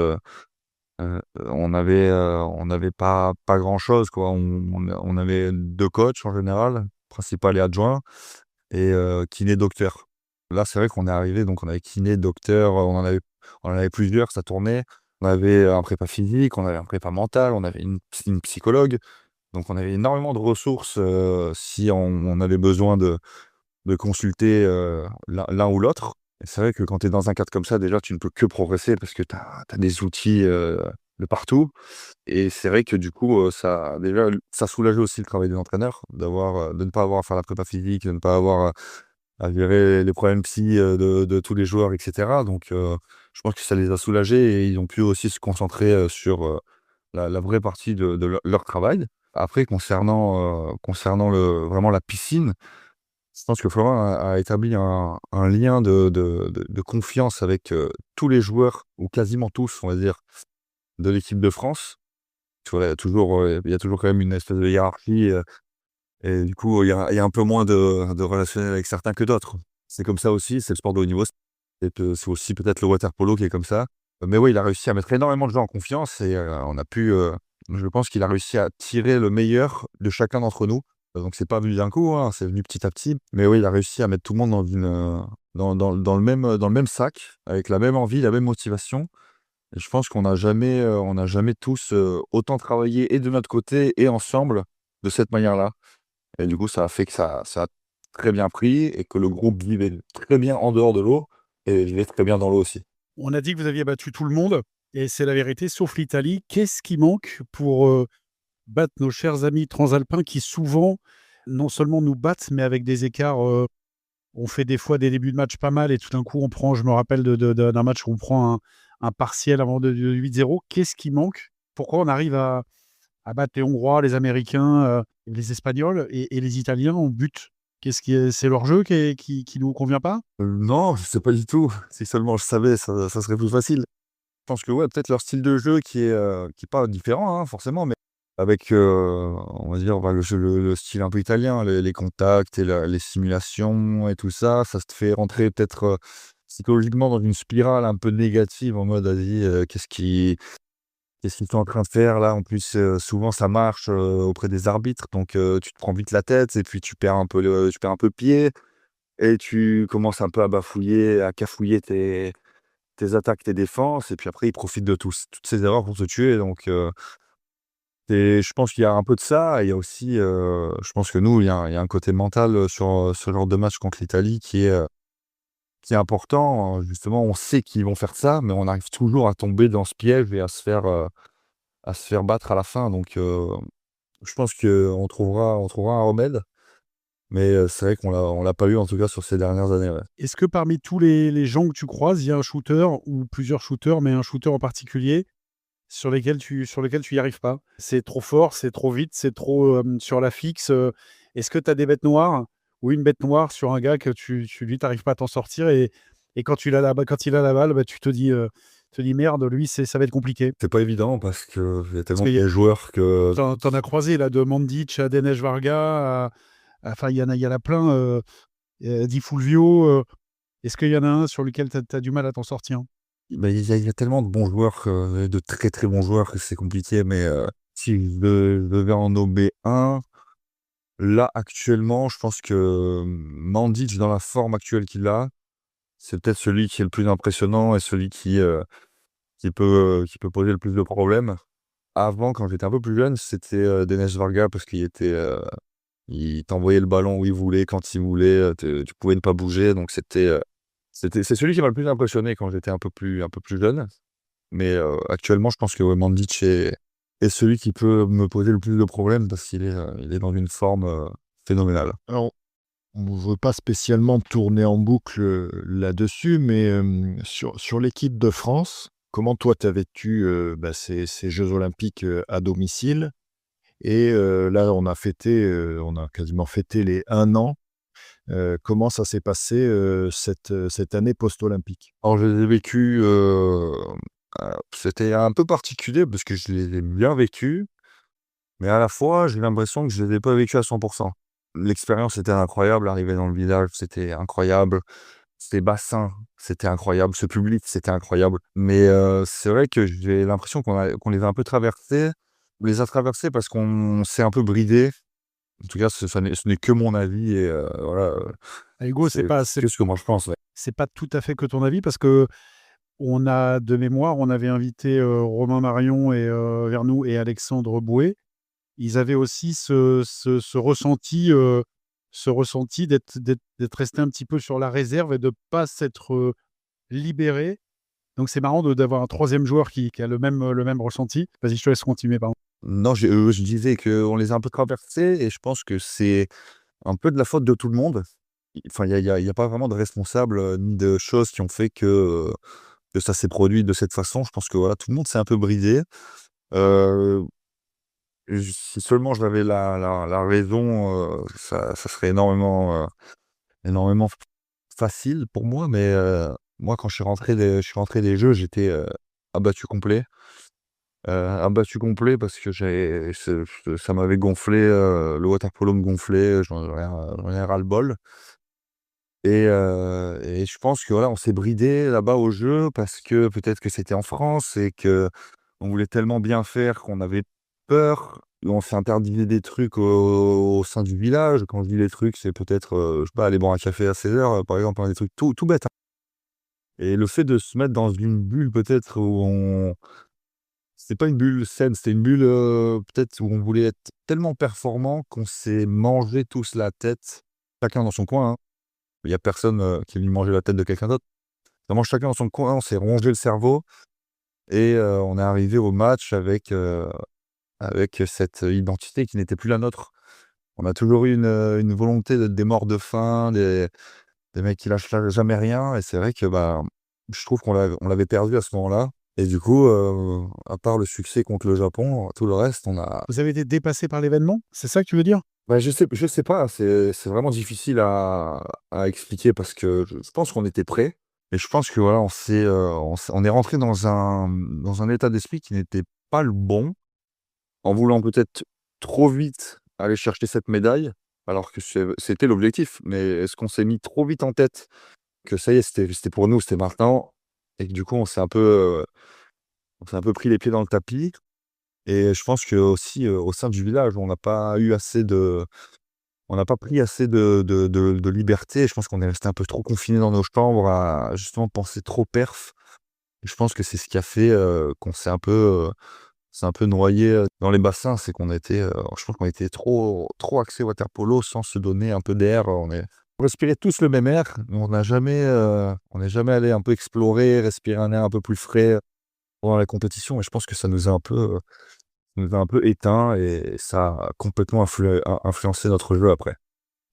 on avait pas grand-chose, quoi. On avait 2 coachs en général, principal et adjoint, et kiné, docteur. Là, c'est vrai qu'on est arrivé, donc on avait kiné, docteur, on en avait plusieurs, ça tournait. On avait un prépa physique, on avait un prépa mental, on avait une psychologue. Donc on avait énormément de ressources, si on avait besoin de consulter, l'un ou l'autre. Et c'est vrai que quand tu es dans un cadre comme ça, déjà, tu ne peux que progresser parce que tu as des outils, de partout. Et c'est vrai que du coup, ça soulageait aussi le travail des entraîneurs de ne pas avoir à faire la prépa physique, de ne pas avoir à gérer les problèmes psy, de tous les joueurs et cetera. Donc je pense que ça les a soulagés et ils ont pu aussi se concentrer, sur, la vraie partie de leur travail. Après concernant vraiment la piscine, je pense que Florent a établi un lien de confiance avec, tous les joueurs ou quasiment tous, on va dire, de l'équipe de France. Tu vois, il y a toujours quand même une espèce de hiérarchie, et du coup, il y a un peu moins de relationnel avec certains que d'autres. C'est comme ça aussi, c'est le sport de haut niveau. Et c'est aussi peut-être le water polo qui est comme ça. Mais oui, il a réussi à mettre énormément de gens en confiance et on a pu, je pense qu'il a réussi à tirer le meilleur de chacun d'entre nous. Donc c'est pas venu d'un coup, hein, c'est venu petit à petit. Mais oui, il a réussi à mettre tout le monde dans le même sac, avec la même envie, la même motivation. Et je pense on n'a jamais tous, autant travaillé et de notre côté et ensemble de cette manière-là. Et du coup, ça a fait que ça a très bien pris et que le groupe vivait très bien en dehors de l'eau et vivait très bien dans l'eau aussi. On a dit que vous aviez battu tout le monde et c'est la vérité, sauf l'Italie. Qu'est-ce qui manque pour, battre nos chers amis transalpins qui souvent, non seulement nous battent, mais avec des écarts, on fait des fois des débuts de match pas mal et tout d'un coup on prend je me rappelle d'un match où on prend un partiel avant de 8-0. Qu'est-ce qui manque? Pourquoi on arrive à battre les Hongrois, les Américains, les Espagnols et les Italiens en but? Qu'est-ce qui est c'est leur jeu qui nous convient pas? Non, je sais pas du tout. Si seulement je savais, ça serait plus facile. Je pense que ouais, peut-être leur style de jeu qui est pas différent, hein, forcément, mais avec, on va dire, bah, le style un peu italien, les contacts et les simulations et tout ça, ça te fait rentrer peut-être, psychologiquement dans une spirale un peu négative en mode: «Vas-y, qu'est-ce qu'ils sont en train de faire là?» En plus, souvent ça marche, auprès des arbitres, donc tu te prends vite la tête et puis tu perds un peu pied et tu commences un peu à bafouiller, à cafouiller tes attaques, tes défenses et puis après ils profitent de toutes ces erreurs pour te tuer donc je pense qu'il y a un peu de ça et il y a aussi, je pense que nous, il y a un côté mental, sur, ce genre de match contre l'Italie qui est important. Justement, on sait qu'ils vont faire ça, mais on arrive toujours à tomber dans ce piège et à se faire battre à la fin donc je pense qu'on trouvera un remède, mais c'est vrai qu'on l'a pas eu en tout cas sur ces dernières années, ouais. Est-ce que parmi tous les gens que tu croises, il y a un shooter ou plusieurs shooters, mais un shooter en particulier sur lequel tu y arrives pas? C'est trop fort, c'est trop vite, c'est trop, sur la fixe, est-ce que tu as des bêtes noires ou une bête noire sur un gars que lui, tu arrives pas à t'en sortir et quand il a la balle, bah, tu te dis: «Merde, lui, ça va être compliqué». C'est pas évident parce qu'il y a Parce tellement qu'il y a de joueurs que tu en as croisé là, de Mandic à Deneš Varga enfin il y en a plein, Di Fulvio, est-ce qu'il y en a un sur lequel tu as du mal à t'en sortir? bah, il y a tellement de bons joueurs, de très, très bons joueurs que c'est compliqué, mais si je devais en nommer un, là, actuellement, je pense que Mandic, dans la forme actuelle qu'il a, c'est peut-être celui qui est le plus impressionnant et celui qui peut poser le plus de problèmes. Avant, quand j'étais un peu plus jeune, c'était, Deneš Varga parce il t'envoyait le ballon où il voulait, quand il voulait, tu pouvais ne pas bouger, donc c'est celui qui m'a le plus impressionné quand j'étais un peu plus jeune. Mais actuellement, je pense que ouais, Mandic est celui qui peut me poser le plus de problèmes parce qu'il est dans une forme, phénoménale. Alors, on ne veut pas spécialement tourner en boucle là-dessus, mais sur l'équipe de France, comment toi tu as vécu ces Jeux Olympiques à domicile? Et là, on a quasiment fêté les 1 an. Comment ça s'est passé cette année post-olympique? Alors je les ai vécus, c'était un peu particulier parce que je les ai bien vécus, mais à la fois, j'ai l'impression que je les ai pas vécus à 100%. L'expérience était incroyable, arriver dans le village, c'était incroyable. Ces bassins, c'était incroyable. Ce public, c'était incroyable. Mais c'est vrai que j'ai l'impression qu'on les a un peu traversés. On les a traversés parce qu'on s'est un peu bridé. En tout cas, ce n'est que mon avis et voilà, Ah, Hugo, c'est que ce que moi je pense, ouais. c'est pas tout à fait que ton avis parce qu'on a de mémoire, on avait invité, Romain Marion et vers nous et Alexandre Bouet. Ils avaient aussi ce ressenti d'être restés un petit peu sur la réserve et de pas s'être, libérés. Donc c'est marrant d'avoir un troisième joueur qui a le même ressenti. Vas-y, je te laisse continuer, pardon. Non, je disais qu'on les a un peu traversés et je pense que c'est un peu de la faute de tout le monde. Enfin, il y a pas vraiment de responsable, ni de choses qui ont fait que ça s'est produit de cette façon. Je pense que voilà, tout le monde s'est un peu bridé. Heu, si seulement j'avais la raison, ça serait énormément facile pour moi, mais moi quand je suis rentré des jeux, j'étais, abattu complet. Abattu complet parce que ça m'avait gonflé, le water polo me gonflait, j'en avais ras le bol Et je pense que voilà, on s'est bridé là-bas au jeu parce que peut-être que c'était en France et qu'on voulait tellement bien faire qu'on avait peur. On s'est interdisé des trucs au sein du village. Quand je dis les trucs, c'est peut-être, je sais pas, aller boire un café à 16h, par exemple, hein, des trucs tout bêtes, hein. Et le fait de se mettre dans une bulle peut-être où on c'était pas une bulle saine, c'était une bulle, peut-être où on voulait être tellement performant qu'on s'est mangé tous la tête, chacun dans son coin, hein. Il y a personne, qui est venu manger la tête de quelqu'un d'autre. Vraiment chacun dans son coin, on s'est rongé le cerveau et on est arrivé au match avec cette identité qui n'était plus la nôtre. On a toujours eu une volonté d'être des morts de faim, des mecs qui lâchent jamais rien et c'est vrai que, bah, je trouve on l'avait perdu à ce moment-là et du coup, à part le succès contre le Japon, tout le reste, on a Vous avez été dépassé par l'événement? C'est ça que tu veux dire? bah, je sais pas, c'est vraiment difficile à expliquer parce que je pense qu'on était prêts et je pense que voilà, on est rentré dans un état d'esprit qui n'était pas le bon, en voulant peut-être trop vite aller chercher cette médaille, alors que c'était l'objectif. Mais est-ce qu'on s'est mis trop vite en tête que ça y est, c'était pour nous, c'était maintenant et que du coup on s'est un peu pris les pieds dans le tapis et je pense qu'aussi, au sein du village, on n'a pas pris assez de liberté. Je pense qu'on est resté un peu trop confinés dans nos chambres à justement penser trop perf. Je pense que c'est ce qui a fait, qu'on s'est un peu noyé, dans les bassins. C'est qu'on était, je pense qu'on était trop axés water polo sans se donner un peu d'air. On respirait tous le même air, mais on n'est jamais allé un peu explorer, respirer un air un peu plus frais pendant la compétition et je pense que ça nous a un peu éteints et ça a complètement influencé notre jeu après.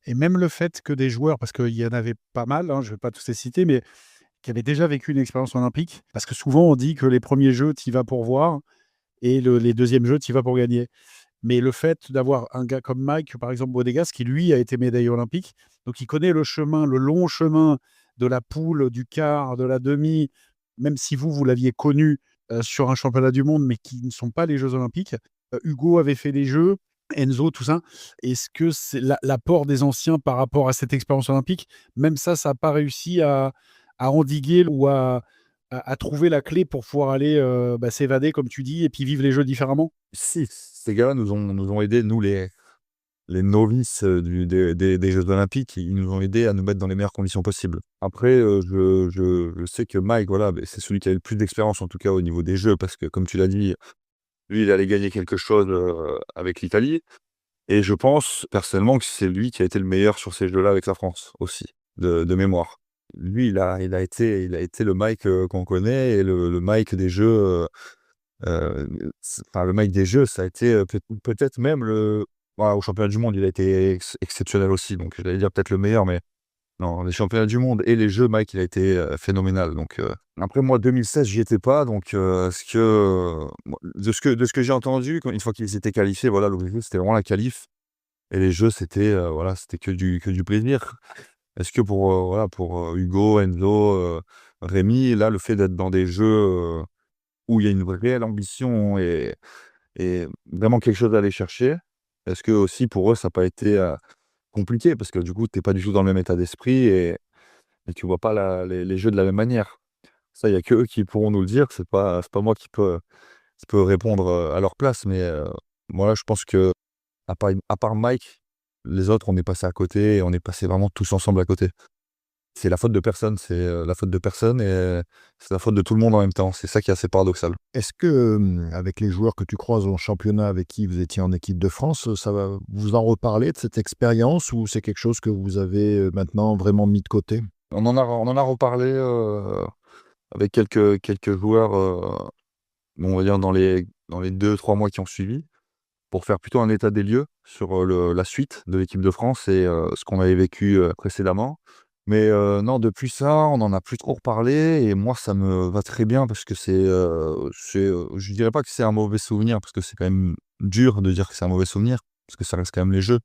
Et même le fait que des joueurs, parce qu'il y en avait pas mal, hein, je ne vais pas tous les citer, mais qui avaient déjà vécu une expérience olympique, parce que souvent on dit que les premiers jeux, tu y vas pour voir et les deuxièmes jeux, tu y vas pour gagner. Mais le fait d'avoir un gars comme Mike, par exemple, Bodegas, qui lui a été médaillé olympique, donc il connaît le chemin, le long chemin de la poule, du quart, de la demi, même si vous l'aviez connu sur un championnat du monde, mais qui ne sont pas les Jeux olympiques. Hugo avait fait les Jeux, Enzo, tout ça. Est-ce que c'est l'apport des anciens par rapport à cette expérience olympique, même ça n'a pas réussi à endiguer ou à trouver la clé pour pouvoir aller s'évader, comme tu dis, et puis vivre les Jeux différemment? Si, ces gars-là nous ont aidés, nous les novices, des Jeux olympiques, ils nous ont aidés à nous mettre dans les meilleures conditions possibles. Après, je sais que Mike, voilà, beh, c'est celui qui a le plus d'expérience, en tout cas au niveau des Jeux, parce que comme tu l'as dit, lui, il allait gagner quelque chose, avec l'Italie et je pense personnellement que c'est lui qui a été le meilleur sur ces Jeux-là avec la France aussi, de mémoire. Lui, il a été le Mike, qu'on connaît et le Mike des Jeux, enfin le Mike des Jeux, ça a été, peut-être même voilà, au championnat du monde, il a été exceptionnel aussi, donc j'allais dire peut-être le meilleur, mais non, les championnats du monde et les Jeux, Mike, il a été, phénoménal, donc après moi 2016, j'y étais pas, donc moi de ce que j'ai entendu, quand une fois qu'ils étaient qualifiés, voilà, l'objectif, c'était vraiment la qualif et les Jeux, c'était, voilà, c'était que du plaisir. Est-ce que pour, voilà, pour, Hugo, Enzo, Rémi, là, le fait d'être dans des Jeux, où il y a une réelle ambition et vraiment quelque chose à aller chercher, est-ce que aussi pour eux, ça n'a pas été, compliqué? Parce que du coup, tu es pas du tout dans le même état d'esprit et tu vois pas les jeux de la même manière. Ça, il y a qu'eux qui pourront nous le dire, c'est pas moi qui peut répondre, à leur place, mais moi, je pense qu'à part Mike, les autres, on est passé à côté et on est passés vraiment tous ensemble à côté. C'est la faute de personne, c'est, la faute de personne et c'est la faute de tout le monde en même temps. C'est ça qui est assez paradoxal. Est-ce que, avec les joueurs que tu croises en championnat avec qui vous étiez en équipe de France, ça va vous en reparlez de cette expérience ou c'est quelque chose que vous avez, maintenant vraiment mis de côté? On en a reparlé, avec quelques joueurs, on va dire dans les 2 3 mois qui ont suivi, pour faire plutôt un état des lieux sur, la suite de l'équipe de France et ce qu'on avait vécu, précédemment. Mais non, depuis ça, on n'en a plus trop reparlé et moi, ça me va très bien parce que je dirais pas que c'est un mauvais souvenir parce que c'est quand même dur de dire que c'est un mauvais souvenir, parce que ça reste quand même les jeux.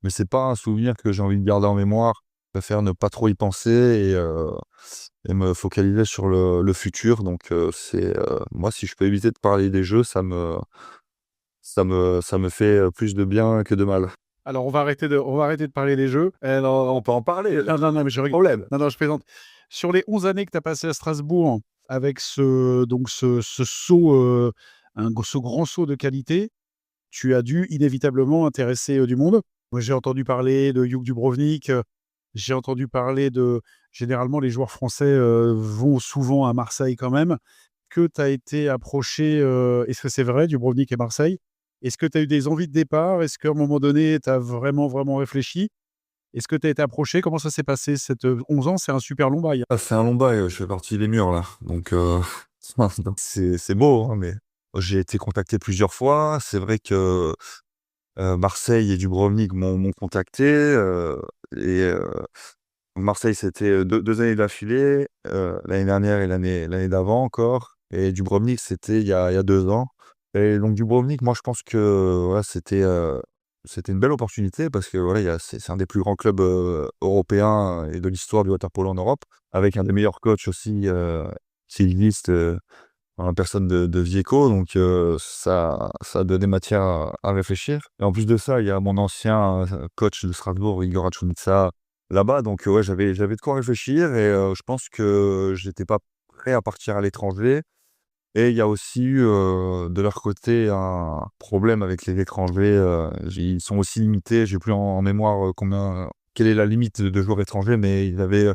Mais c'est pas un souvenir que j'ai envie de garder en mémoire. Je préfère ne pas trop y penser et me focaliser sur le futur. Donc moi, si je peux éviter de parler des jeux, ça me fait, plus de bien que de mal. Alors on va arrêter de parler des jeux. Non, on peut en parler, Non, non, non, mais je rigole. problème. Non, non, je plaisante. Sur les 11 années que tu as passées à Strasbourg avec ce saut, ce grand saut de qualité, tu as dû inévitablement intéresser, du monde. Moi, j'ai entendu parler de Hugh Dubrovnik, j'ai entendu parler de généralement, les joueurs français, vont souvent à Marseille quand même. Que tu as été approché, est-ce que c'est vrai, Dubrovnik et Marseille? Est-ce que tu as eu des envies de départ? Est-ce qu'à un moment donné, tu as vraiment, vraiment réfléchi? Est-ce que tu as été approché? Comment ça s'est passé cette, 11 ans, c'est un super long bail, hein? Ah, c'est un long bail, je fais partie des murs là, donc donc c'est beau, hein, mais j'ai été contacté plusieurs fois. C'est vrai que, Marseille et Dubrovnik m'ont contacté, et Marseille, c'était, 2 années d'affilée, l'année dernière et l'année d'avant encore, et Dubrovnik, c'était il y a 2 ans, et donc Dubrovnik, moi, je pense que, voilà, c'était une belle opportunité parce que, voilà, c'est un des plus grands clubs, européens et de l'histoire du water-polo en Europe, avec un des meilleurs coachs aussi, qui existe, en la personne de Vieco, donc ça a donné matière à réfléchir, et en plus de ça, il y a mon ancien, coach de Strasbourg, Igor Achoumitsa, là-bas, donc ouais, j'avais de quoi réfléchir, et je pense que j'étais pas prêt à partir à l'étranger, et il y a aussi eu, de leur côté, un problème avec les étrangers, ils sont aussi limités. J'ai plus en mémoire, quelle est la limite de joueurs étrangers, mais ils avaient,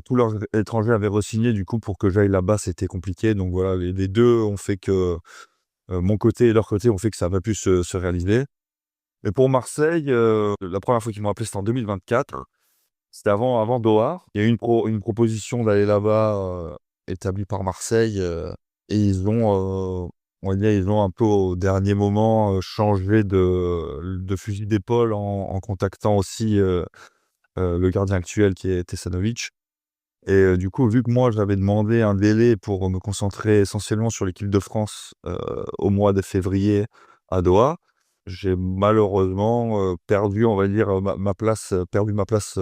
tous leurs étrangers avaient re-signé, du coup, pour que j'aille là-bas, c'était compliqué, donc voilà, les 2 ont fait que, mon côté et leur côté ont fait que ça a pas pu se réaliser. Et pour Marseille, la première fois qu'ils m'ont appelé, c'était en 2024. C'était avant Doha. Il y a eu une proposition d'aller là-bas, établie par Marseille, et on va dire, ils ont un peu au dernier moment, changé de fusil d'épaule en contactant aussi, le gardien actuel qui est Tesanovic, et du coup, vu que moi j'avais demandé un délai pour me concentrer essentiellement sur l'équipe de France, au mois de février à Doha, j'ai malheureusement, perdu, on va dire, perdu ma place,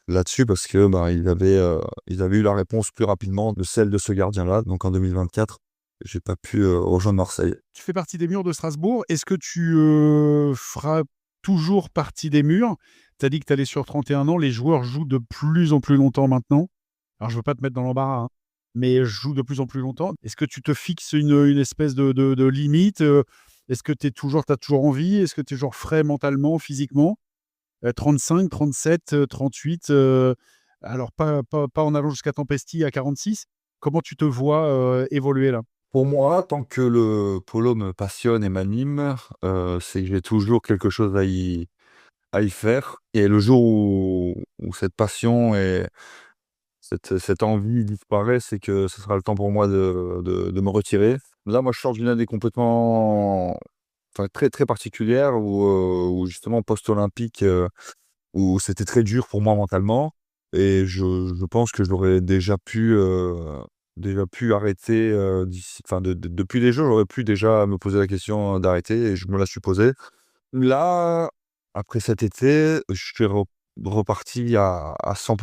là-dessus, parce que, ben, ils avaient eu la réponse plus rapidement de celle de ce gardien-là. Donc en 2024, j'ai pas pu, rejoindre Marseille. Tu fais partie des murs de Strasbourg. Est-ce que tu, feras toujours partie des murs? Tu as dit que tu allais sur 31 ans. Les joueurs jouent de plus en plus longtemps maintenant. Alors je veux pas te mettre dans l'embarras, hein, mais jouent de plus en plus longtemps. Est-ce que tu te fixes une espèce de limite, Est-ce que tu as toujours envie? Est-ce que tu es toujours frais mentalement, physiquement? 35, 37, 38, alors pas en allant jusqu'à Tempesti à 46. Comment tu te vois, évoluer là? Pour moi, tant que le polo me passionne et m'anime, c'est que j'ai toujours quelque chose à y faire, et le jour où cette passion et cette envie disparaît, c'est que ce sera le temps pour moi de me retirer. Là, moi, je sors d'une année complètement, enfin, très, très particulière, où justement post-olympique, où c'était très dur pour moi mentalement, et je pense que j'aurais déjà pu arrêter, depuis des jours, j'aurais pu déjà me poser la question d'arrêter, et je me la suis posée. Là, après cet été, je suis reparti à 100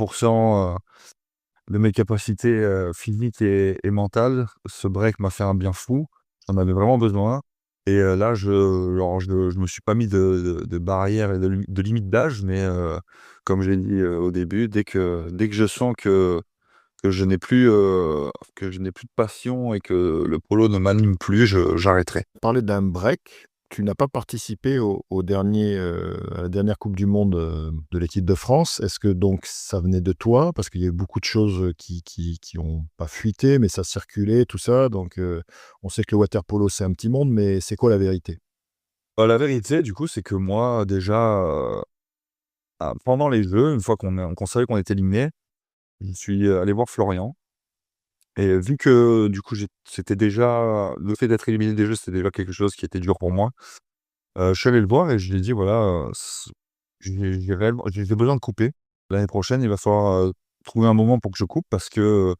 de mes capacités, physiques et mentales. Ce break m'a fait un bien fou. J'en avais vraiment besoin, et là, je me suis pas mis de barrière et de limite d'âge, mais comme j'ai dit, au début, dès que je sens que je n'ai plus, de passion et que le polo ne m'anime plus, j'arrêterai. Parler d'un break, tu n'as pas participé à la dernière coupe du monde, de l'équipe de France. Est-ce que donc ça venait de toi? Parce qu'il y a eu beaucoup de choses, qui ont pas fuité, mais ça circulait, tout ça, donc on sait que le water polo, c'est un petit monde, mais c'est quoi la vérité? La vérité, du coup, c'est que moi, déjà, pendant les Jeux, une fois qu'on savait qu'on était éliminé, je suis, allé voir Florian, et vu que, du coup, c'était déjà le fait d'être éliminé des Jeux, c'était déjà quelque chose qui était dur pour moi. Je suis allé le voir et je lui ai dit: «Voilà, j'ai besoin de couper. L'année prochaine, il va falloir, trouver un moment pour que je coupe, parce que,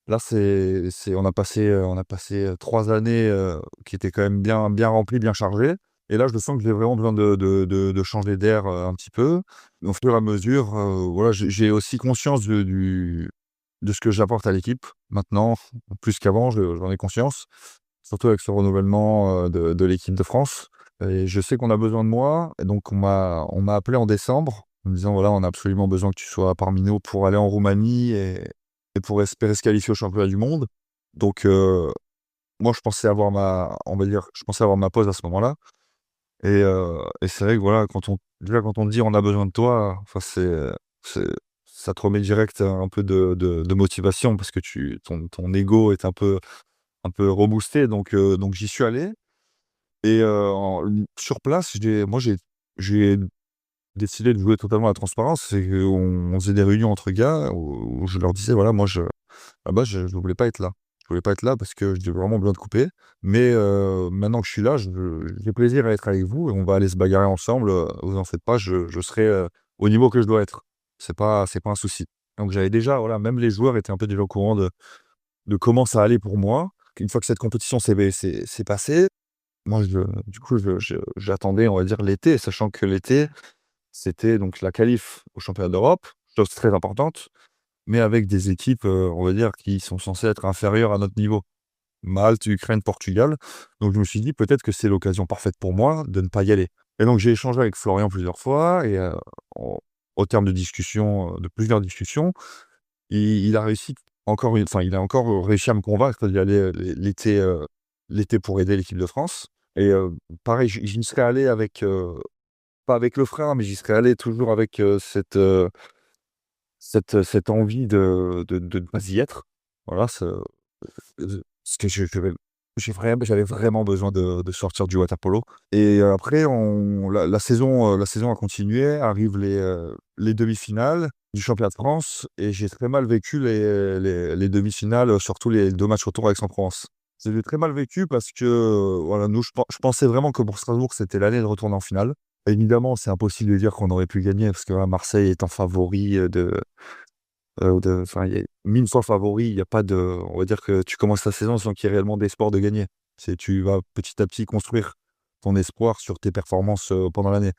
là, on a passé 3 années, qui étaient quand même bien bien remplies, bien chargées, et là, je sens que j'ai vraiment besoin de changer d'air, un petit peu». Au fur et à mesure, voilà, j'ai aussi conscience de ce que j'apporte à l'équipe maintenant, plus qu'avant, j'en ai conscience, surtout avec ce renouvellement, de l'équipe de France. et je sais qu'on a besoin de moi. Et donc on m'a appelé en décembre en me disant: «Voilà, on a absolument besoin que tu sois parmi nous pour aller en Roumanie et pour espérer se qualifier au championnat du monde». Donc moi on va dire, je pensais avoir ma pause à ce moment-là. Et c'est vrai que voilà, quand on te dit: «On a besoin de toi», enfin c'est ça te remet direct un peu de motivation parce que ton ego est un peu reboosté, donc j'y suis allé. Sur place, j'ai décidé de jouer totalement à la transparence. C'est qu'on faisait des réunions entre gars où je leur disais: «Voilà, moi là-bas, je voulais pas être là. Je voulais pas être là parce que j'ai vraiment besoin de couper. Mais maintenant que je suis là, j'ai plaisir à être avec vous et on va aller se bagarrer ensemble, vous en faites pas, je serai, au niveau que je dois être. C'est pas un souci». Donc j'avais déjà voilà, même les joueurs étaient un peu déjà au courant de comment ça allait pour moi. Une fois que cette compétition s'est passée, moi du coup, j'attendais, on va dire, l'été, sachant que l'été, c'était donc la qualif au championnat d'Europe, chose très importante, mais avec des équipes, on va dire, qui sont censées être inférieures à notre niveau. Malte, Ukraine, Portugal. Donc je me suis dit: «Peut-être que c'est l'occasion parfaite pour moi de ne pas y aller». Et donc j'ai échangé avec Florian plusieurs fois et en au terme de discussions, de plusieurs discussions, il a réussi il a encore réussi à me convaincre d'y aller, l'été pour aider l'équipe de France. Et pareil, j'y serais allé avec, pas avec le frein, mais j'y serais allé toujours avec, cette envie de ne pas y être. Voilà, parce que j'avais vraiment besoin de sortir du water polo. Et après la saison a continué, arrivent les demi-finales du championnat de France et j'ai très mal vécu les demi-finales, surtout les 2 matchs retour avec Aix-en-Provence. Je les ai très mal vécu parce que, voilà, nous je pensais vraiment que pour Strasbourg, c'était l'année de retourner en finale. Évidemment, c'est impossible de dire qu'on aurait pu gagner parce que, voilà, Marseille étant favori, enfin, il est 1000 fois favori, il y a pas de on va dire que tu commences ta saison sans qu'il y ait réellement d'espoir de gagner. Tu vas petit à petit construire ton espoir sur tes performances, pendant l'année.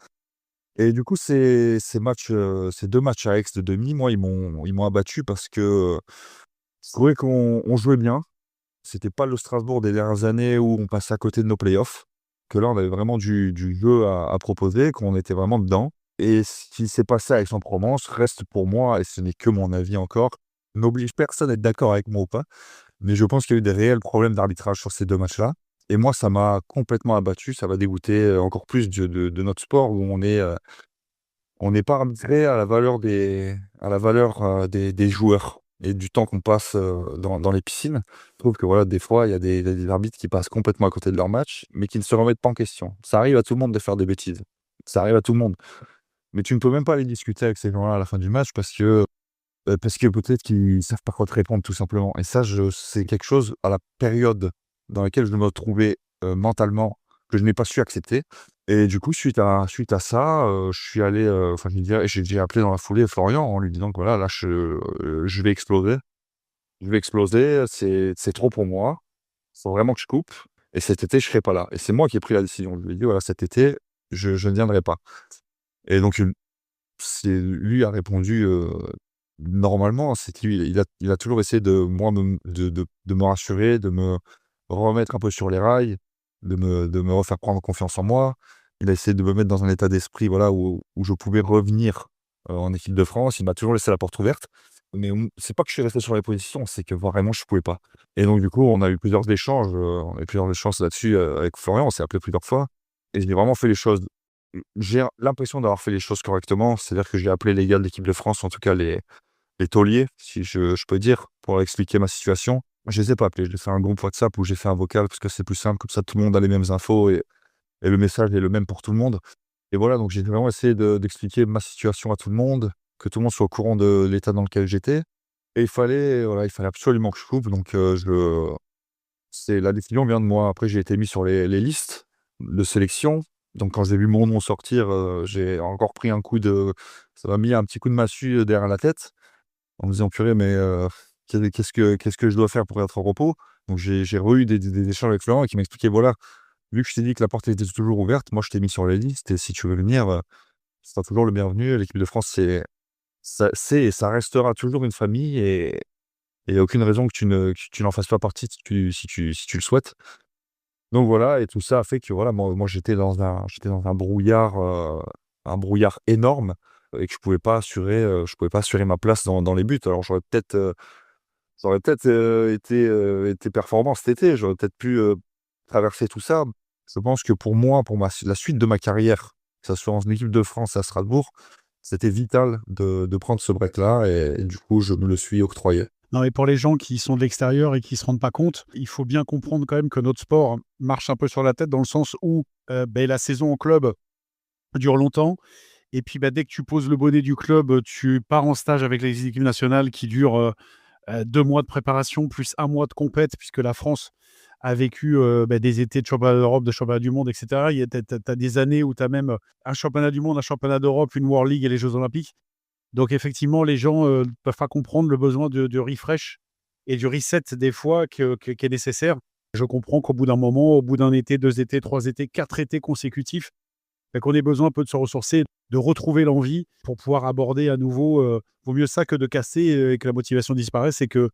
Et du coup, ces 2 matchs à Aix de demi, moi, ils m'ont abattu parce que, je trouvais qu'on jouait bien. C'était pas le Strasbourg des dernières années où on passait à côté de nos playoffs, que là, on avait vraiment du jeu à proposer, qu'on était vraiment dedans. Et ce qui s'est passé à Aix-en-Provence reste pour moi, et ce n'est que mon avis encore, n'oblige personne à être d'accord avec moi ou pas, mais je pense qu'il y a eu des réels problèmes d'arbitrage sur ces 2 matchs-là. Et moi, ça m'a complètement abattu, ça m'a dégoûté, encore plus de notre sport où on n'est pas arbitré à la valeur, des joueurs et du temps qu'on passe, dans les piscines. Je trouve que voilà, des fois, il y a des arbitres qui passent complètement à côté de leur match, mais qui ne se remettent pas en question. Ça arrive à tout le monde de faire des bêtises. Ça arrive à tout le monde. Mais tu ne peux même pas aller discuter avec ces gens-là à la fin du match parce que peut-être qu'ils savent pas quoi te répondre tout simplement. Et ça, c'est quelque chose à la période dans laquelle je me trouvais, mentalement, que je n'ai pas su accepter. Et du coup, suite à ça, je suis allé, enfin, j'ai appelé dans la foulée Florian en lui disant que voilà, là, je vais exploser. Je vais exploser, c'est trop pour moi. Il faut vraiment que je coupe et cet été, je serai pas là. Et c'est moi qui ai pris la décision. Je lui ai dit: «Voilà, cet été, je ne viendrai pas». Et donc lui a répondu, normalement. C'est que lui, il a toujours essayé de moi de me rassurer, de me remettre un peu sur les rails, de me refaire prendre confiance en moi. Il a essayé de me mettre dans un état d'esprit, voilà, où je pouvais revenir, en équipe de France. Il m'a toujours laissé la porte ouverte, mais c'est pas que je suis resté sur les positions, c'est que vraiment je pouvais pas. Et donc du coup, on a eu plusieurs échanges là-dessus, avec Florian. On s'est appelé plusieurs fois et j'ai vraiment fait les choses. J'ai l'impression d'avoir fait les choses correctement. C'est-à-dire que j'ai appelé les gars de l'équipe de France, en tout cas les tauliers, si je peux dire, pour leur expliquer ma situation. Je les ai pas appelés, j'ai fait un groupe WhatsApp où j'ai fait un vocal parce que c'est plus simple, comme ça tout le monde a les mêmes infos et le message est le même pour tout le monde. Et voilà, donc j'ai vraiment essayé d'expliquer ma situation à tout le monde, que tout le monde soit au courant de l'état dans lequel j'étais. Et il fallait absolument que je coupe, donc la décision vient de moi. Après, j'ai été mis sur les listes de sélection. Donc quand j'ai vu mon nom sortir, j'ai encore pris un coup de ça m'a mis un petit coup de massue, derrière la tête, en me disant: «Purée, mais qu'est-ce que je dois faire pour être au repos?» Donc j'ai re-eu des échanges avec Florent qui m'expliquait: «Voilà, vu que je t'ai dit que la porte était toujours ouverte, moi je t'ai mis sur les listes et si tu veux venir, tu seras toujours le bienvenu. L'équipe de France, c'est et ça restera toujours une famille et il y a aucune raison que tu n'en fasses pas partie si tu le souhaites». Donc voilà, et tout ça a fait que voilà, moi j'étais dans un brouillard énorme, et que je pouvais pas assurer ma place dans les buts. Alors ça aurait peut-être, été performant cet été. J'aurais peut-être pu, traverser tout ça. Je pense que pour moi, pour la suite de ma carrière, que ça soit en équipe de France à Strasbourg, c'était vital de prendre ce break-là, et du coup, je me le suis octroyé. Non, mais pour les gens qui sont de l'extérieur et qui se rendent pas compte, il faut bien comprendre quand même que notre sport marche un peu sur la tête dans le sens où, la saison en club dure longtemps et puis, dès que tu poses le bonnet du club, tu pars en stage avec les équipes nationales qui durent, 2 mois de préparation plus 1 mois de compète puisque la France a vécu, des étés de championnat d'Europe, de championnat du monde et cetera. Il y a tu as des années où tu as même, un championnat du monde, un championnat d'Europe, une World League et les jeux olympiques. Donc effectivement, les gens, ne peuvent pas comprendre le besoin de refresh et du reset des fois qui est nécessaire. Je comprends qu'au bout d'un moment, au bout d'un été, 2 étés, 3 étés, 4 étés consécutifs, qu'on ait besoin un peu de se ressourcer, de retrouver l'envie pour pouvoir aborder à nouveau, vaut mieux ça que de casser, et que la motivation disparaisse et que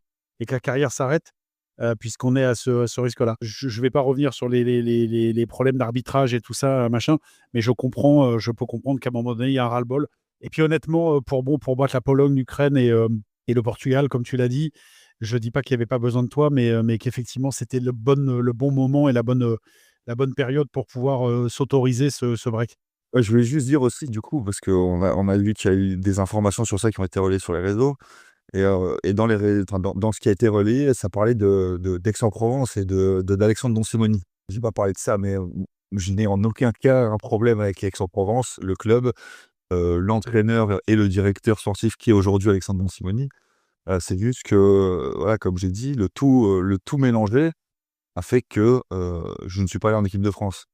la carrière s'arrête, puisqu'on est à ce risque-là. Je vais pas revenir sur les problèmes d'arbitrage et tout ça, machin, mais je peux comprendre qu'à un moment donné, il y a un ras-le-bol et puis honnêtement, pour battre la Pologne, l'Ukraine et le Portugal, comme tu l'as dit, je dis pas qu'il y avait pas besoin de toi, mais qu'effectivement, c'était le bon moment et la bonne période pour pouvoir, s'autoriser ce break. Ouais, je voulais juste dire aussi, du coup, parce qu'on a vu qu'il y a eu des informations sur ça qui ont été relayées sur les réseaux, et dans ce qui a été relayé, ça parlait d'Aix-en-Provence et d'Alexandre Donsimoni. Je vais pas parler de ça, mais, je n'ai en aucun cas un problème avec Aix-en-Provence, le club, l'entraîneur et le directeur sportif qui est aujourd'hui Alexandre Donsimoni. C'est juste que, voilà, comme j'ai dit, le tout mélangé a fait que, je ne suis pas allé en équipe de France.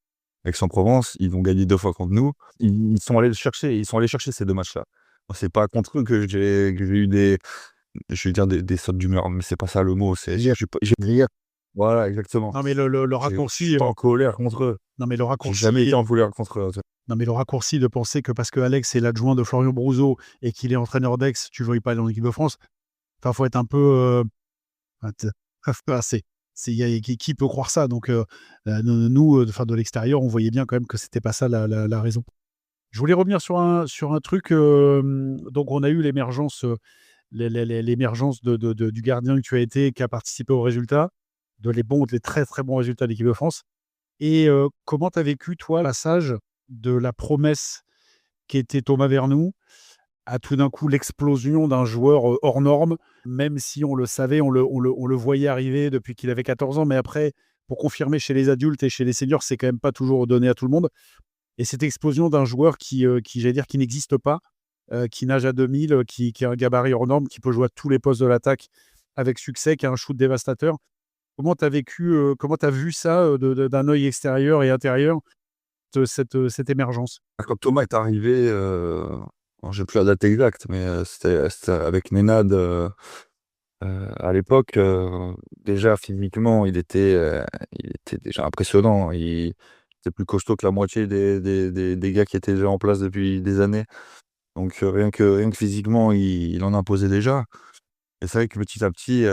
Aix-en-Provence, ils ont gagné 2 fois contre nous. Ils sont allés chercher ces 2 matchs-là. Moi, c'est pas contre eux que j'ai eu je vais dire des sautes d'humeur, mais c'est pas ça le mot, c'est j'ai voilà, exactement. Non mais le Je raccourci, suis pas en colère contre eux. non mais le J'ai jamais été raccourci en colère contre eux. non mais le raccourci de penser que parce que Alex est l'adjoint de Florian Brouzot et qu'il est entraîneur d'Aix, tu ne veuilles pas aller en équipe de France. Enfin, faut être un peu, enfin t enfin, c'est il y a qui peut croire ça? Donc, nous, enfin de l'extérieur, on voyait bien quand même que c'était pas ça la raison. Je voulais revenir sur un truc, donc on a eu l'émergence, l'émergence du gardien que tu as été, qui a participé aux résultats, les très, très bons résultats de l'équipe de France et comment tu as vécu toi, le passage de la promesse qui était Thomas Vernoux à tout d'un coup l'explosion d'un joueur, hors norme, même si on le savait, on le voyait arriver depuis qu'il avait 14 ans, mais après, pour confirmer chez les adultes et chez les seniors, c'est quand même pas toujours donné à tout le monde et cette explosion d'un joueur qui j'allais dire, qui n'existe pas, qui nage à 2000, qui a un gabarit hors norme, qui peut jouer à tous les postes de l'attaque avec succès, qui a un shoot dévastateur. Comment tu as vécu, comment tu as vu ça, d'un œil extérieur et intérieur, cette émergence? Quand Thomas est arrivé, alors j'ai plus la date exacte, mais, c'était avec Nenad, à l'époque, déjà physiquement, il était déjà impressionnant. Il était plus costaud que la moitié des gars qui étaient déjà en place depuis des années. Donc, rien que physiquement, il en imposait déjà. Et c'est vrai que petit à petit,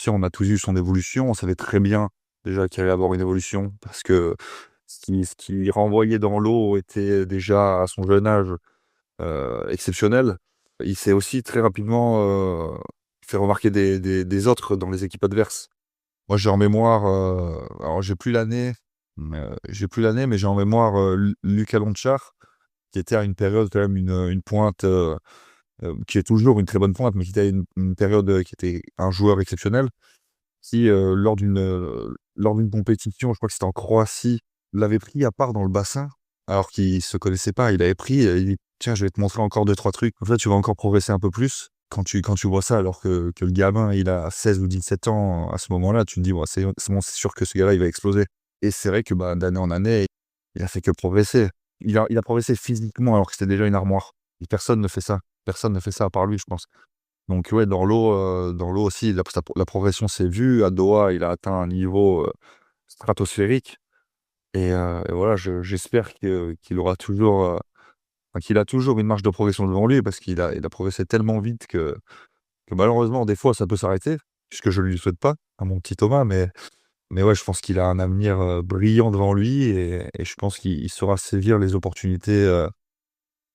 on a tous eu son évolution. On savait très bien déjà qu'il allait avoir une évolution parce que ce qu'il renvoyait dans l'eau était déjà à son jeune âge, exceptionnel. Il s'est aussi très rapidement, fait remarquer des autres dans les équipes adverses. Moi, j'ai en mémoire, alors j'ai plus l'année, mais j'ai en mémoire, Luka Dončar, qui était à une période quand même une pointe, qui est toujours une très bonne pointe, mais qui était à une période, qui était un joueur exceptionnel, qui, lors d'une compétition, je crois que c'était en Croatie, l'avait pris à part dans le bassin, alors qu'ils se connaissaient pas. Il avait pris, il dit: «Tiens, je vais te montrer encore deux trois trucs. En fait, tu vas encore progresser un peu plus». Quand tu vois ça, alors que le gamin, il a 16 ou 17 ans à ce moment-là, tu te dis: «Bon, c'est bon, c'est sûr que ce gars-là, il va exploser». Et c'est vrai que, bah, d'année en année, il a fait que progresser. Il a progressé physiquement alors que c'était déjà une armoire. Et personne ne fait ça. Personne ne fait ça à part lui, je pense. Donc ouais, dans l'eau aussi, la progression s'est vue. À Doha, il a atteint un niveau, stratosphérique, et voilà, j'espère qu'il aura toujours, enfin, qu'il a toujours une marge de progression devant lui, parce qu'il a progressé tellement vite que malheureusement, des fois, ça peut s'arrêter, puisque je ne lui souhaite pas, à mon petit Thomas, mais Mais ouais, je pense qu'il a un avenir brillant devant lui et je pense qu'il saura saisir les opportunités,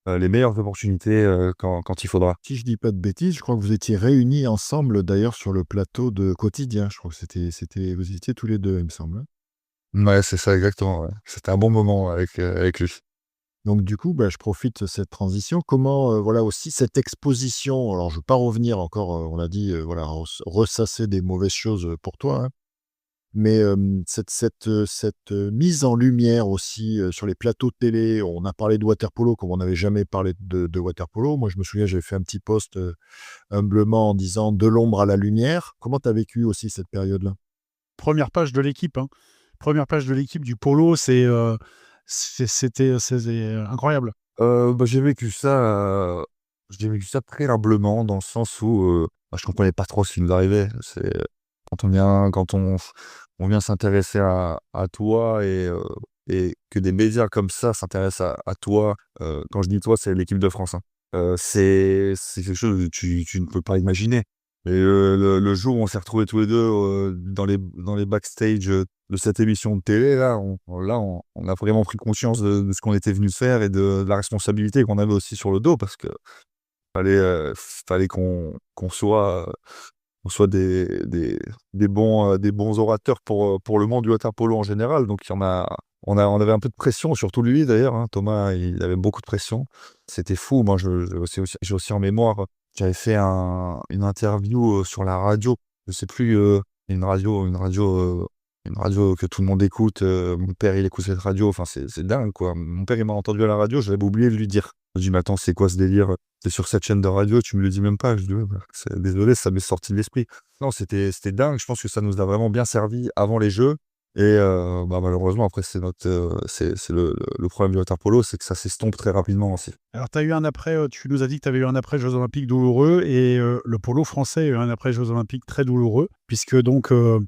les meilleures opportunités quand il faudra. Si je dis pas de bêtises, je crois que vous étiez réunis ensemble d'ailleurs sur le plateau de Quotidien. Je crois que vous étiez tous les 2, il me semble, hein? Ouais, c'est ça exactement, ouais. C'était un bon moment avec lui. Donc du coup, bah, je profite de cette transition. Comment, voilà aussi cette exposition, alors je ne veux pas revenir encore, on l'a dit, voilà, ressasser des mauvaises choses, pour toi, hein. Mais, mise en lumière aussi, sur les plateaux de télé, on a parlé de water polo comme on n'avait jamais parlé de water polo. Moi, je me souviens, j'avais fait un petit post, humblement en disant: «De l'ombre à la lumière». Comment tu as vécu aussi cette période-là? Première page de l'équipe, hein. 1re page de l'équipe du polo, c'était incroyable. Bah, j'ai vécu ça très humblement dans le sens où, bah, je comprenais pas trop ce qui nous arrivait. C'est quand on vient s'intéresser à toi et que des médias comme ça s'intéressent à toi, quand je dis toi, c'est l'équipe de France, hein. C'est quelque chose que tu ne peux pas imaginer. Et le jour où on s'est retrouvés tous les 2 dans les backstage, de cette émission de télé là, on a vraiment pris conscience de ce qu'on était venu faire et de la responsabilité qu'on avait aussi sur le dos parce que fallait qu'on soit des bons orateurs pour le monde du water polo en général. Donc on avait un peu de pression, surtout lui d'ailleurs, hein. Thomas, il avait beaucoup de pression. C'était fou. Moi, j'ai aussi en mémoire, j'avais fait une interview, sur la radio. Je sais plus, une radio que tout le monde écoute. Mon père, il écoute cette radio. Enfin, c'est dingue, quoi. Mon père, il m'a entendu à la radio, j'avais oublié de lui dire. Je lui ai dit: «Mais attends, c'est quoi ce délire? C'est sur cette chaîne de radio, tu me le dis même pas?» Je dis: «Ouais, bah, désolé, ça m'est sorti de l'esprit». Non, c'était dingue. Je pense que ça nous a vraiment bien servi avant les Jeux et bah, malheureusement après c'est le problème du water polo, c'est que ça s'estompe très rapidement aussi. Alors tu as eu un après, tu nous as dit que tu avais eu un après Jeux olympiques douloureux et le polo français a eu un après Jeux olympiques très douloureux puisque donc, on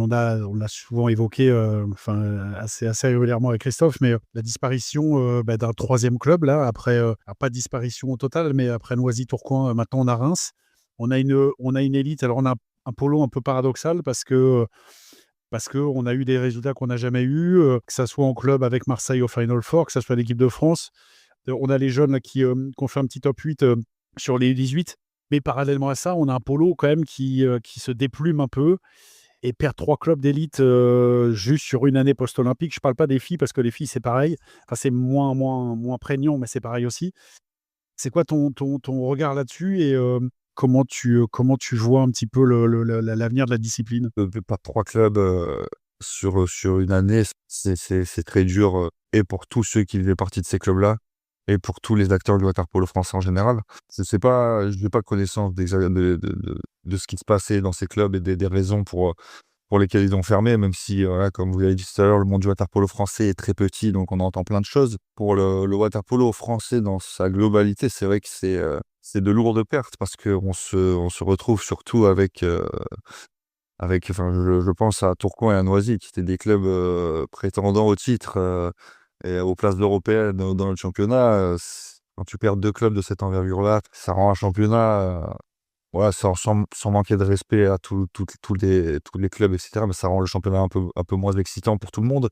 l'a souvent évoqué, enfin, assez régulièrement avec Christophe, mais, la disparition, bah, d'un 3e club là après, alors pas disparition totale, mais après Noisy-Tourcoing, maintenant on a Reims. On a une élite, alors on a un polo un peu paradoxal parce qu'on a eu des résultats qu'on n'a jamais eus, que ça soit en club avec Marseille au Final Four, que ça soit l'équipe de France. On a les jeunes là qui ont fait un petit top 8, sur les U18. Mais parallèlement à ça, on a un polo quand même qui se déplume un peu et perd 3 clubs d'élite, juste sur une année post-olympique. Je parle pas des filles parce que les filles, c'est pareil. Enfin, c'est moins prégnant, mais c'est pareil aussi. C'est quoi ton regard là-dessus et comment tu vois un petit peu l'avenir de la discipline? Pas 3 clubs, sur une année, c'est très dur, et pour tous ceux qui faisaient partie de ces clubs-là et pour tous les acteurs du water polo français en général. Je n'ai pas connaissance de ce qui se passait dans ces clubs et des raisons pour lesquelles ils ont fermé, même si, voilà, comme vous l'avez dit tout à l'heure, le monde du water polo français est très petit, donc on entend plein de choses. Pour le water polo français dans sa globalité, c'est vrai que c'est de lourdes pertes parce qu'on se retrouve surtout enfin, je pense à Tourcoing et à Noisy qui étaient des clubs, prétendants au titre, et aux places européennes dans le championnat, quand tu perds 2 clubs de cette envergure-là, ça rend un championnat, voilà, sans manquer de respect à tous les clubs et cetera, mais ça rend le championnat un peu moins excitant pour tout le monde.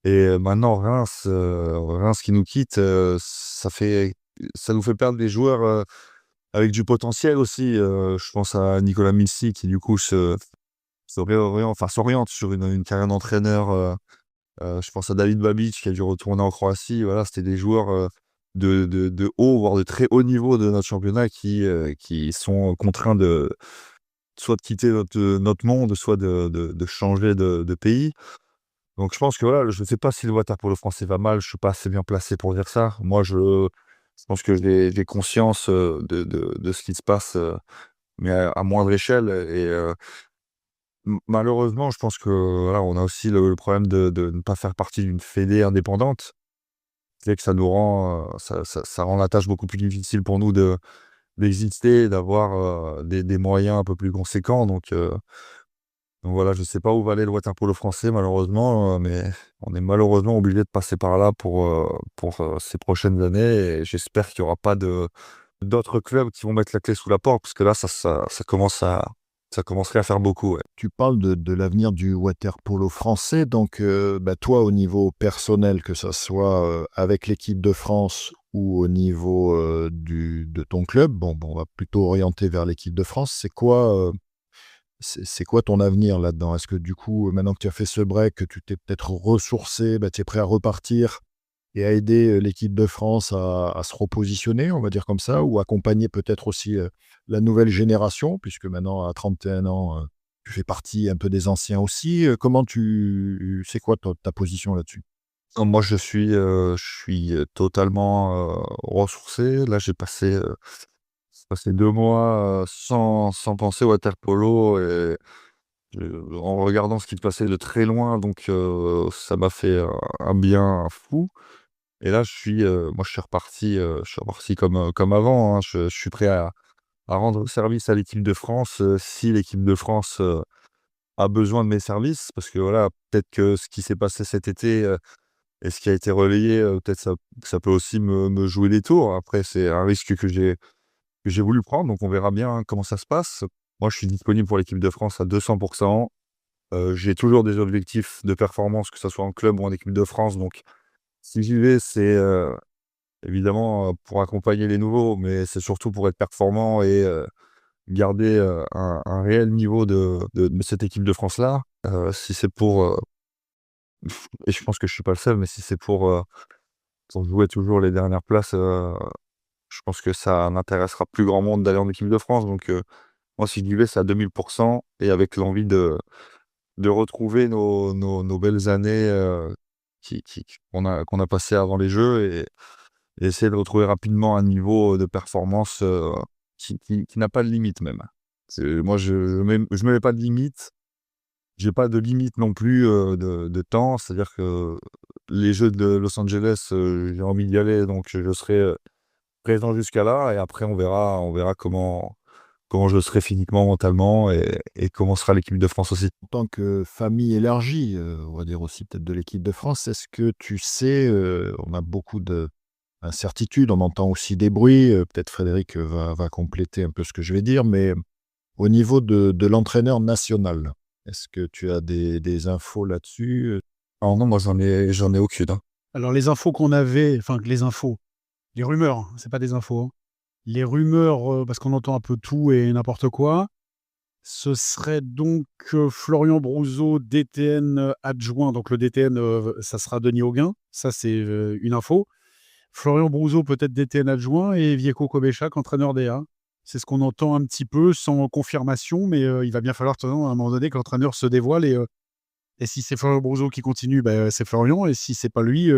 Et maintenant Reims qui nous quitte, ça nous fait perdre des joueurs, avec du potentiel aussi. Je pense à Nicolas Missi qui du coup s'oriente sur une carrière d'entraîneur. Je pense à David Babic qui a dû retourner en Croatie. Voilà, c'était des joueurs, de haut, voire de très haut niveau de notre championnat qui sont contraints soit de quitter notre monde, soit de changer de pays. Donc je pense que voilà, je ne sais pas si le water polo français va mal, je suis pas assez bien placé pour dire ça. Moi, je pense que j'ai conscience, de ce qui se passe, mais à moindre échelle et malheureusement, je pense que, voilà, on a aussi le problème de ne pas faire partie d'une fédé indépendante. C'est que ça nous rend, ça rend la tâche beaucoup plus difficile pour nous d'exister, d'avoir, des moyens un peu plus conséquents. Donc voilà, je sais pas où va aller le water polo français malheureusement, mais on est malheureusement obligé de passer par là pour ces prochaines années et j'espère qu'il y aura pas d'autres clubs qui vont mettre la clé sous la porte parce que là, ça commence à Ça commencerait à faire beaucoup, ouais. Tu parles de l'avenir du water-polo français, donc toi, au niveau personnel, que ça soit avec l'équipe de France ou au niveau de ton club, on va plutôt orienter vers l'équipe de France. C'est quoi ton avenir là-dedans? Est-ce que du coup, maintenant que tu as fait ce break, que tu t'es peut-être ressourcé, tu es prêt à repartir et à aider l'équipe de France à se repositionner, on va dire comme ça, ou accompagner peut-être aussi la nouvelle génération, puisque maintenant, à 31 ans, tu fais partie un peu des anciens aussi. C'est quoi ta position là-dessus? Non, moi, je suis totalement ressourcé. Là, j'ai passé 2 mois sans penser au water polo et en regardant ce qui se passait de très loin, donc ça m'a fait un bien fou. Et là, moi, je suis reparti comme avant, hein. Je suis prêt à rendre service à l'équipe de France, si l'équipe de France a besoin de mes services. Parce que voilà, peut-être que ce qui s'est passé cet été et ce qui a été relayé, peut-être ça peut aussi me jouer des tours. Après, c'est un risque que j'ai voulu prendre, donc on verra bien comment ça se passe. Moi, je suis disponible pour l'équipe de France à 200. J'ai toujours des objectifs de performance, que ça soit en club ou en équipe de France, donc si j'y vais, c'est évidemment pour accompagner les nouveaux, mais c'est surtout pour être performant et garder un réel niveau de cette équipe de France-là. Si c'est pour, et je pense que je suis pas le seul, mais si c'est pour jouer toujours les dernières places, je pense que ça n'intéressera plus grand monde d'aller en équipe de France. Donc moi, si j'y vais, c'est à 2000 et avec l'envie de retrouver nos belles années qu'on a passées avant les Jeux et essayer de retrouver rapidement un niveau de performance qui n'a pas de limite même. Moi, je me mets pas de limite. J'ai pas de limite non plus de temps. C'est-à-dire que les Jeux de Los Angeles, j'ai envie d'y aller, donc je serai présent jusqu'à là. Et après, on verra comment je serai physiquement, mentalement et comment sera l'équipe de France aussi. En tant que famille élargie, on va dire aussi peut-être de l'équipe de France, est-ce que tu sais, on a beaucoup d'incertitudes, on entend aussi des bruits, peut-être Frédéric va compléter un peu ce que je vais dire, mais au niveau de l'entraîneur national, est-ce que tu as des infos là-dessus? Alors non, moi j'en ai aucune, hein. Alors les infos qu'on avait, enfin les infos, les rumeurs, hein, c'est pas des infos, hein. Les rumeurs, parce qu'on entend un peu tout et n'importe quoi, ce serait donc Florian Brouzot, DTN adjoint. Donc le DTN, ça sera Denis Hauguin. Ça, c'est une info. Florian Brouzot, peut-être DTN adjoint, et Vieco Kobechak, entraîneur DA. C'est ce qu'on entend un petit peu, sans confirmation, mais il va bien falloir, de toute façon, à un moment donné, que l'entraîneur se dévoile. Et si c'est Florian Brouzot qui continue, c'est Florian. Et si c'est pas lui,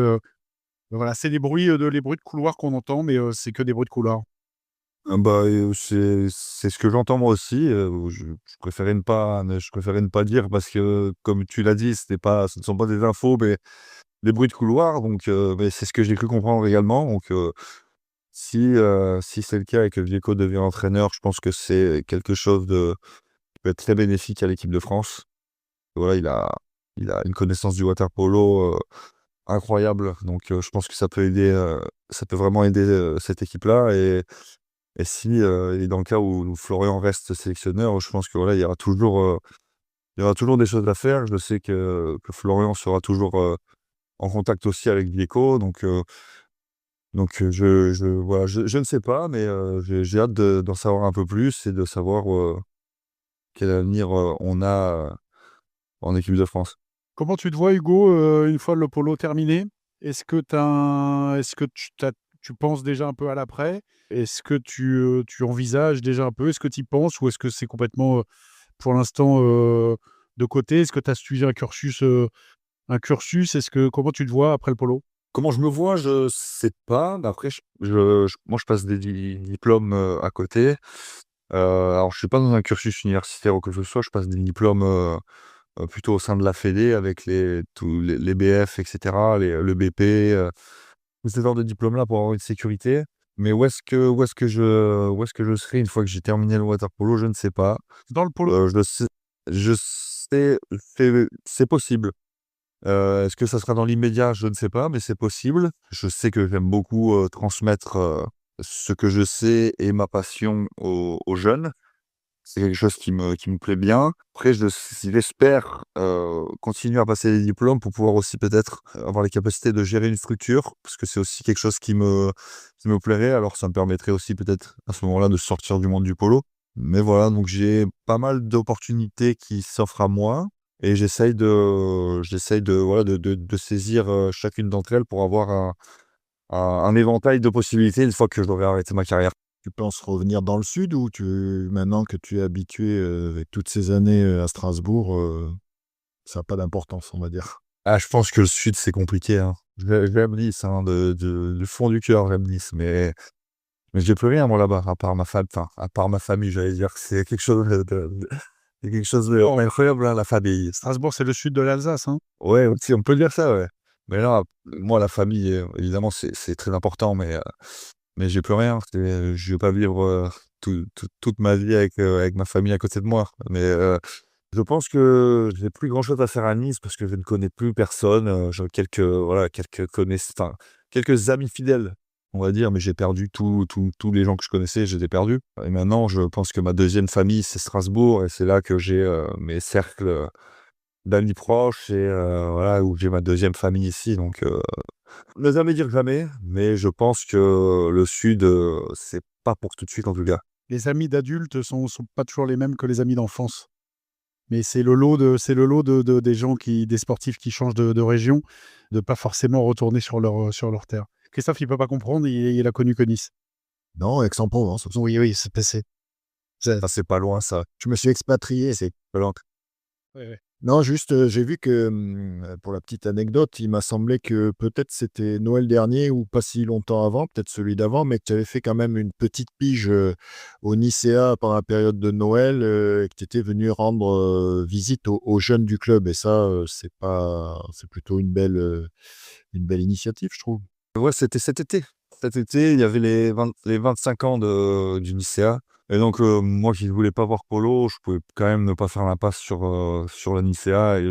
voilà, c'est les bruits de couloir qu'on entend, mais c'est que des bruits de couloir. Ah bah, c'est ce que j'entends moi aussi, je préférais ne pas dire parce que comme tu l'as dit, ce ne sont pas des infos, mais des bruits de couloir, donc mais c'est ce que j'ai cru comprendre également, donc si c'est le cas et que Vieco devient entraîneur, je pense que c'est quelque chose qui peut être très bénéfique à l'équipe de France. Voilà, il a une connaissance du water polo incroyable, donc je pense que ça peut vraiment aider cette équipe-là. Et dans le cas où Florian reste sélectionneur, je pense que voilà, il y aura toujours des choses à faire. Je sais que Florian sera toujours en contact aussi avec Vieco, donc voilà, je ne sais pas, mais j'ai hâte d'en savoir un peu plus et de savoir quel avenir on a en équipe de France. Comment tu te vois, Hugo, une fois le polo terminé? Est-ce que tu penses déjà un peu à l'après? Est-ce que tu envisages déjà un peu? Est-ce que tu y penses ou est-ce que c'est complètement, pour l'instant, de côté? Est-ce que tu as suivi un cursus? Comment tu te vois après le polo? Comment je me vois? Je sais pas, mais après moi je passe des diplômes à côté. Alors je suis pas dans un cursus universitaire ou quoi que ce soit, je passe des diplômes plutôt au sein de la fédé avec tous les BF et cetera, le BP, tous ces genres de diplômes-là pour avoir une sécurité. Mais où est-ce que je serai une fois que j'ai terminé le water polo? Je ne sais pas. Dans le polo? Je sais, c'est possible. Est-ce que ça sera dans l'immédiat? Je ne sais pas, mais c'est possible. Je sais que j'aime beaucoup transmettre ce que je sais et ma passion aux jeunes. C'est quelque chose qui me plaît bien. Après j'espère, continuer à passer les diplômes pour pouvoir aussi peut-être avoir les capacités de gérer une structure, parce que c'est aussi quelque chose qui me plairait. Alors ça me permettrait aussi peut-être à ce moment-là de sortir du monde du polo. Mais voilà, donc j'ai pas mal d'opportunités qui s'offrent à moi et j'essaye de voilà, de saisir, chacune d'entre elles pour avoir un éventail de possibilités une fois que j'aurai arrêté ma carrière. Tu penses revenir dans le sud ou maintenant que tu es habitué avec toutes ces années à Strasbourg, ça n'a pas d'importance, on va dire? Ah, je pense que le sud, c'est compliqué, hein. J'aime Nice, hein, du fond du cœur, j'aime Nice, mais j'ai plus rien moi là-bas, à part ma famille, j'allais dire. C'est quelque chose c'est quelque chose de incroyable, hein, la famille. Strasbourg, c'est le sud de l'Alsace, hein? Ouais, aussi, on peut dire ça, ouais. Mais là, moi, la famille, évidemment, c'est très important, mais j'ai plus rien. Je vais pas vivre, toute ma vie avec ma famille à côté de moi. Mais, je pense que j'ai plus grand-chose à faire à Nice parce que je ne connais plus personne. J'ai voilà, quelques amis fidèles, on va dire, mais j'ai perdu tous les gens que je connaissais, je les ai perdus. Et maintenant, je pense que ma deuxième famille, c'est Strasbourg et c'est là que j'ai, mes cercles d'amis proches et voilà, où j'ai ma deuxième famille ici donc ne jamais dire jamais, mais je pense que le sud, c'est pas pour tout de suite en tout cas. Les amis d'adultes sont pas toujours les mêmes que les amis d'enfance. Mais c'est le lot de des gens des sportifs qui changent de région, de pas forcément retourner sur leur terre. Christophe, il peut pas comprendre, il a connu que Nice. Non, Aix-en-Provence aussi. Oui, oui, c'est passé. Ça, c'est pas loin ça. Je me suis expatrié. C'est pas loin. Ouais, ouais. Non, juste, j'ai vu que, pour la petite anecdote, il m'a semblé que peut-être c'était Noël dernier ou pas si longtemps avant, peut-être celui d'avant, mais que tu avais fait quand même une petite pige, au Nicea pendant la période de Noël, et que tu étais venu rendre, visite aux jeunes du club et ça, c'est plutôt une belle initiative, je trouve. Ouais, c'était cet été. Cet été, il y avait les 25 ans du Nicea et donc moi qui ne voulais pas voir Polo, je pouvais quand même ne pas faire l'impasse sur le Nicea et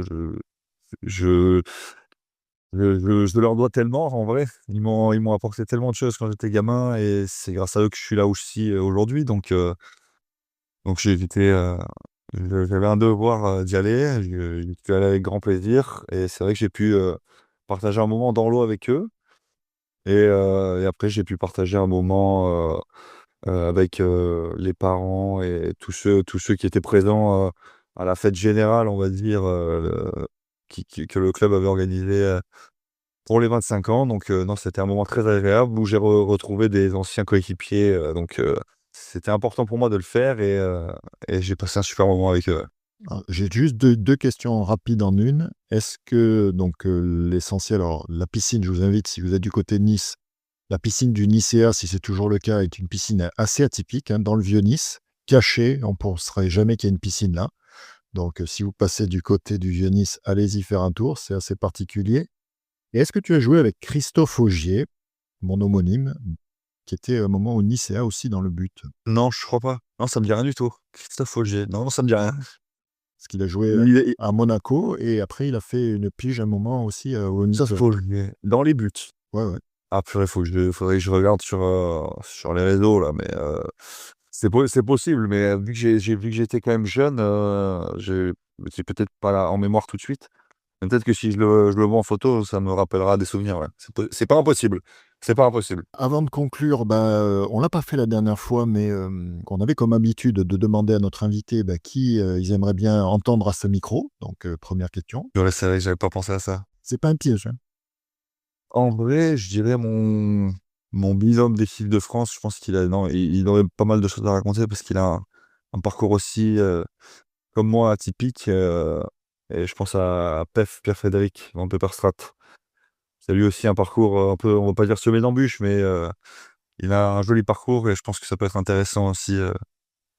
je je leur dois tellement en vrai. Ils m'ont apporté tellement de choses quand j'étais gamin et c'est grâce à eux que je suis là aussi, aujourd'hui donc j'avais un devoir, d'y aller. J'y suis allé avec grand plaisir et c'est vrai que j'ai pu, partager un moment dans l'eau avec eux et après j'ai pu partager un moment, avec, les parents et tous ceux qui étaient présents, à la fête générale, on va dire, que le club avait organisée, pour les 25 ans. Donc non, c'était un moment très agréable où j'ai retrouvé des anciens coéquipiers, donc c'était important pour moi de le faire et j'ai passé un super moment avec eux, ouais. Alors, j'ai juste deux questions rapides en une. Est-ce que donc, l'essentiel alors la piscine, je vous invite si vous êtes du côté de Nice, la piscine du Nicea, si c'est toujours le cas, est une piscine assez atypique, hein, dans le vieux Nice, cachée. On ne penserait jamais qu'il y a une piscine là. Donc, si vous passez du côté du vieux Nice, allez-y faire un tour, c'est assez particulier. Et est-ce que tu as joué avec Christophe Augier, mon homonyme, qui était à un moment au Nicea aussi dans le but? Non, je crois pas. Non, ça me dit rien du tout. Christophe Augier. Non, non, ça me dit rien. Parce qu'il a joué, Il à Monaco et après il a fait une pige un moment aussi, au Nice. Christophe Augier. Dans les buts. Ouais, ouais. Ah purée, faudrait que je regarde sur les réseaux là, mais c'est possible, mais vu que j'étais quand même jeune, j'ai peut-être pas là en mémoire tout de suite. Mais peut-être que si je le vois en photo, ça me rappellera des souvenirs, ouais. C'est pas impossible. C'est pas impossible. Avant de conclure, bah, on l'a pas fait la dernière fois, mais on avait comme habitude de demander à notre invité, bah, qui, ils aimeraient bien entendre à ce micro. Donc, 1re question. Purée, c'est vrai que j'avais pas pensé à ça. C'est pas un piège, hein? En vrai, je dirais mon binôme d'équipe de France, je pense qu'il a non, il aurait pas mal de choses à raconter parce qu'il a un parcours aussi, comme moi atypique, et je pense à Pef, Pierre-Frédéric Van Peperstraat. C'est lui aussi un parcours, un peu, on va pas dire semé d'embûches, mais il a un joli parcours et je pense que ça peut être intéressant aussi,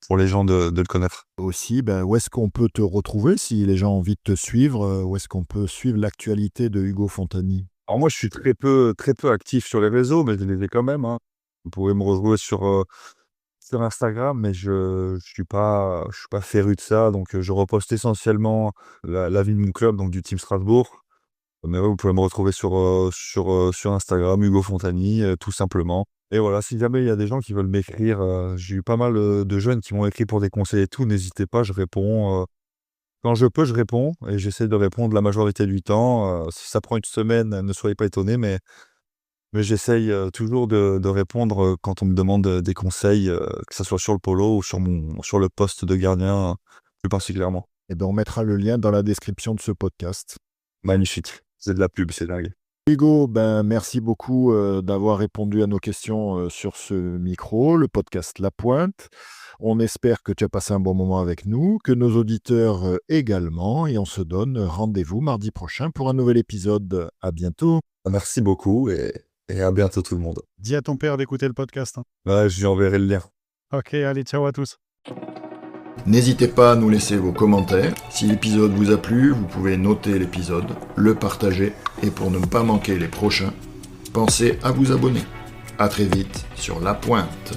pour les gens de le connaître. Aussi, bah, où est-ce qu'on peut te retrouver si les gens ont envie de te suivre? Où est-ce qu'on peut suivre l'actualité de Hugo Fontani? Alors moi, je suis très peu actif sur les réseaux, mais je les ai quand même, hein. Vous pouvez me retrouver sur Instagram, mais je suis pas féru de ça, donc je reposte essentiellement la vie de mon club, donc du Team Strasbourg. Mais ouais, vous pouvez me retrouver sur Instagram, Hugo Fontani, tout simplement. Et voilà, si jamais il y a des gens qui veulent m'écrire, j'ai eu pas mal, de jeunes qui m'ont écrit pour des conseils et tout, n'hésitez pas, je réponds, quand je peux, je réponds et j'essaie de répondre la majorité du temps. Si ça prend une semaine, ne soyez pas étonnés, mais j'essaye, toujours de répondre, quand on me demande, des conseils, que ça soit sur le polo ou sur le poste de gardien, plus particulièrement. Et ben, on mettra le lien dans la description de ce podcast. Magnifique, c'est de la pub, c'est dingue. Hugo, ben, merci beaucoup d'avoir répondu à nos questions sur ce micro, le podcast La Pointe. On espère que tu as passé un bon moment avec nous, que nos auditeurs également, et on se donne rendez-vous mardi prochain pour un nouvel épisode. À bientôt. Merci beaucoup et à bientôt tout le monde. Dis à ton père d'écouter le podcast, hein. Ouais, je lui enverrai le lien. Ok, allez, ciao à tous. N'hésitez pas à nous laisser vos commentaires. Si l'épisode vous a plu, vous pouvez noter l'épisode, le partager, et pour ne pas manquer les prochains, pensez à vous abonner. À très vite sur La Pointe.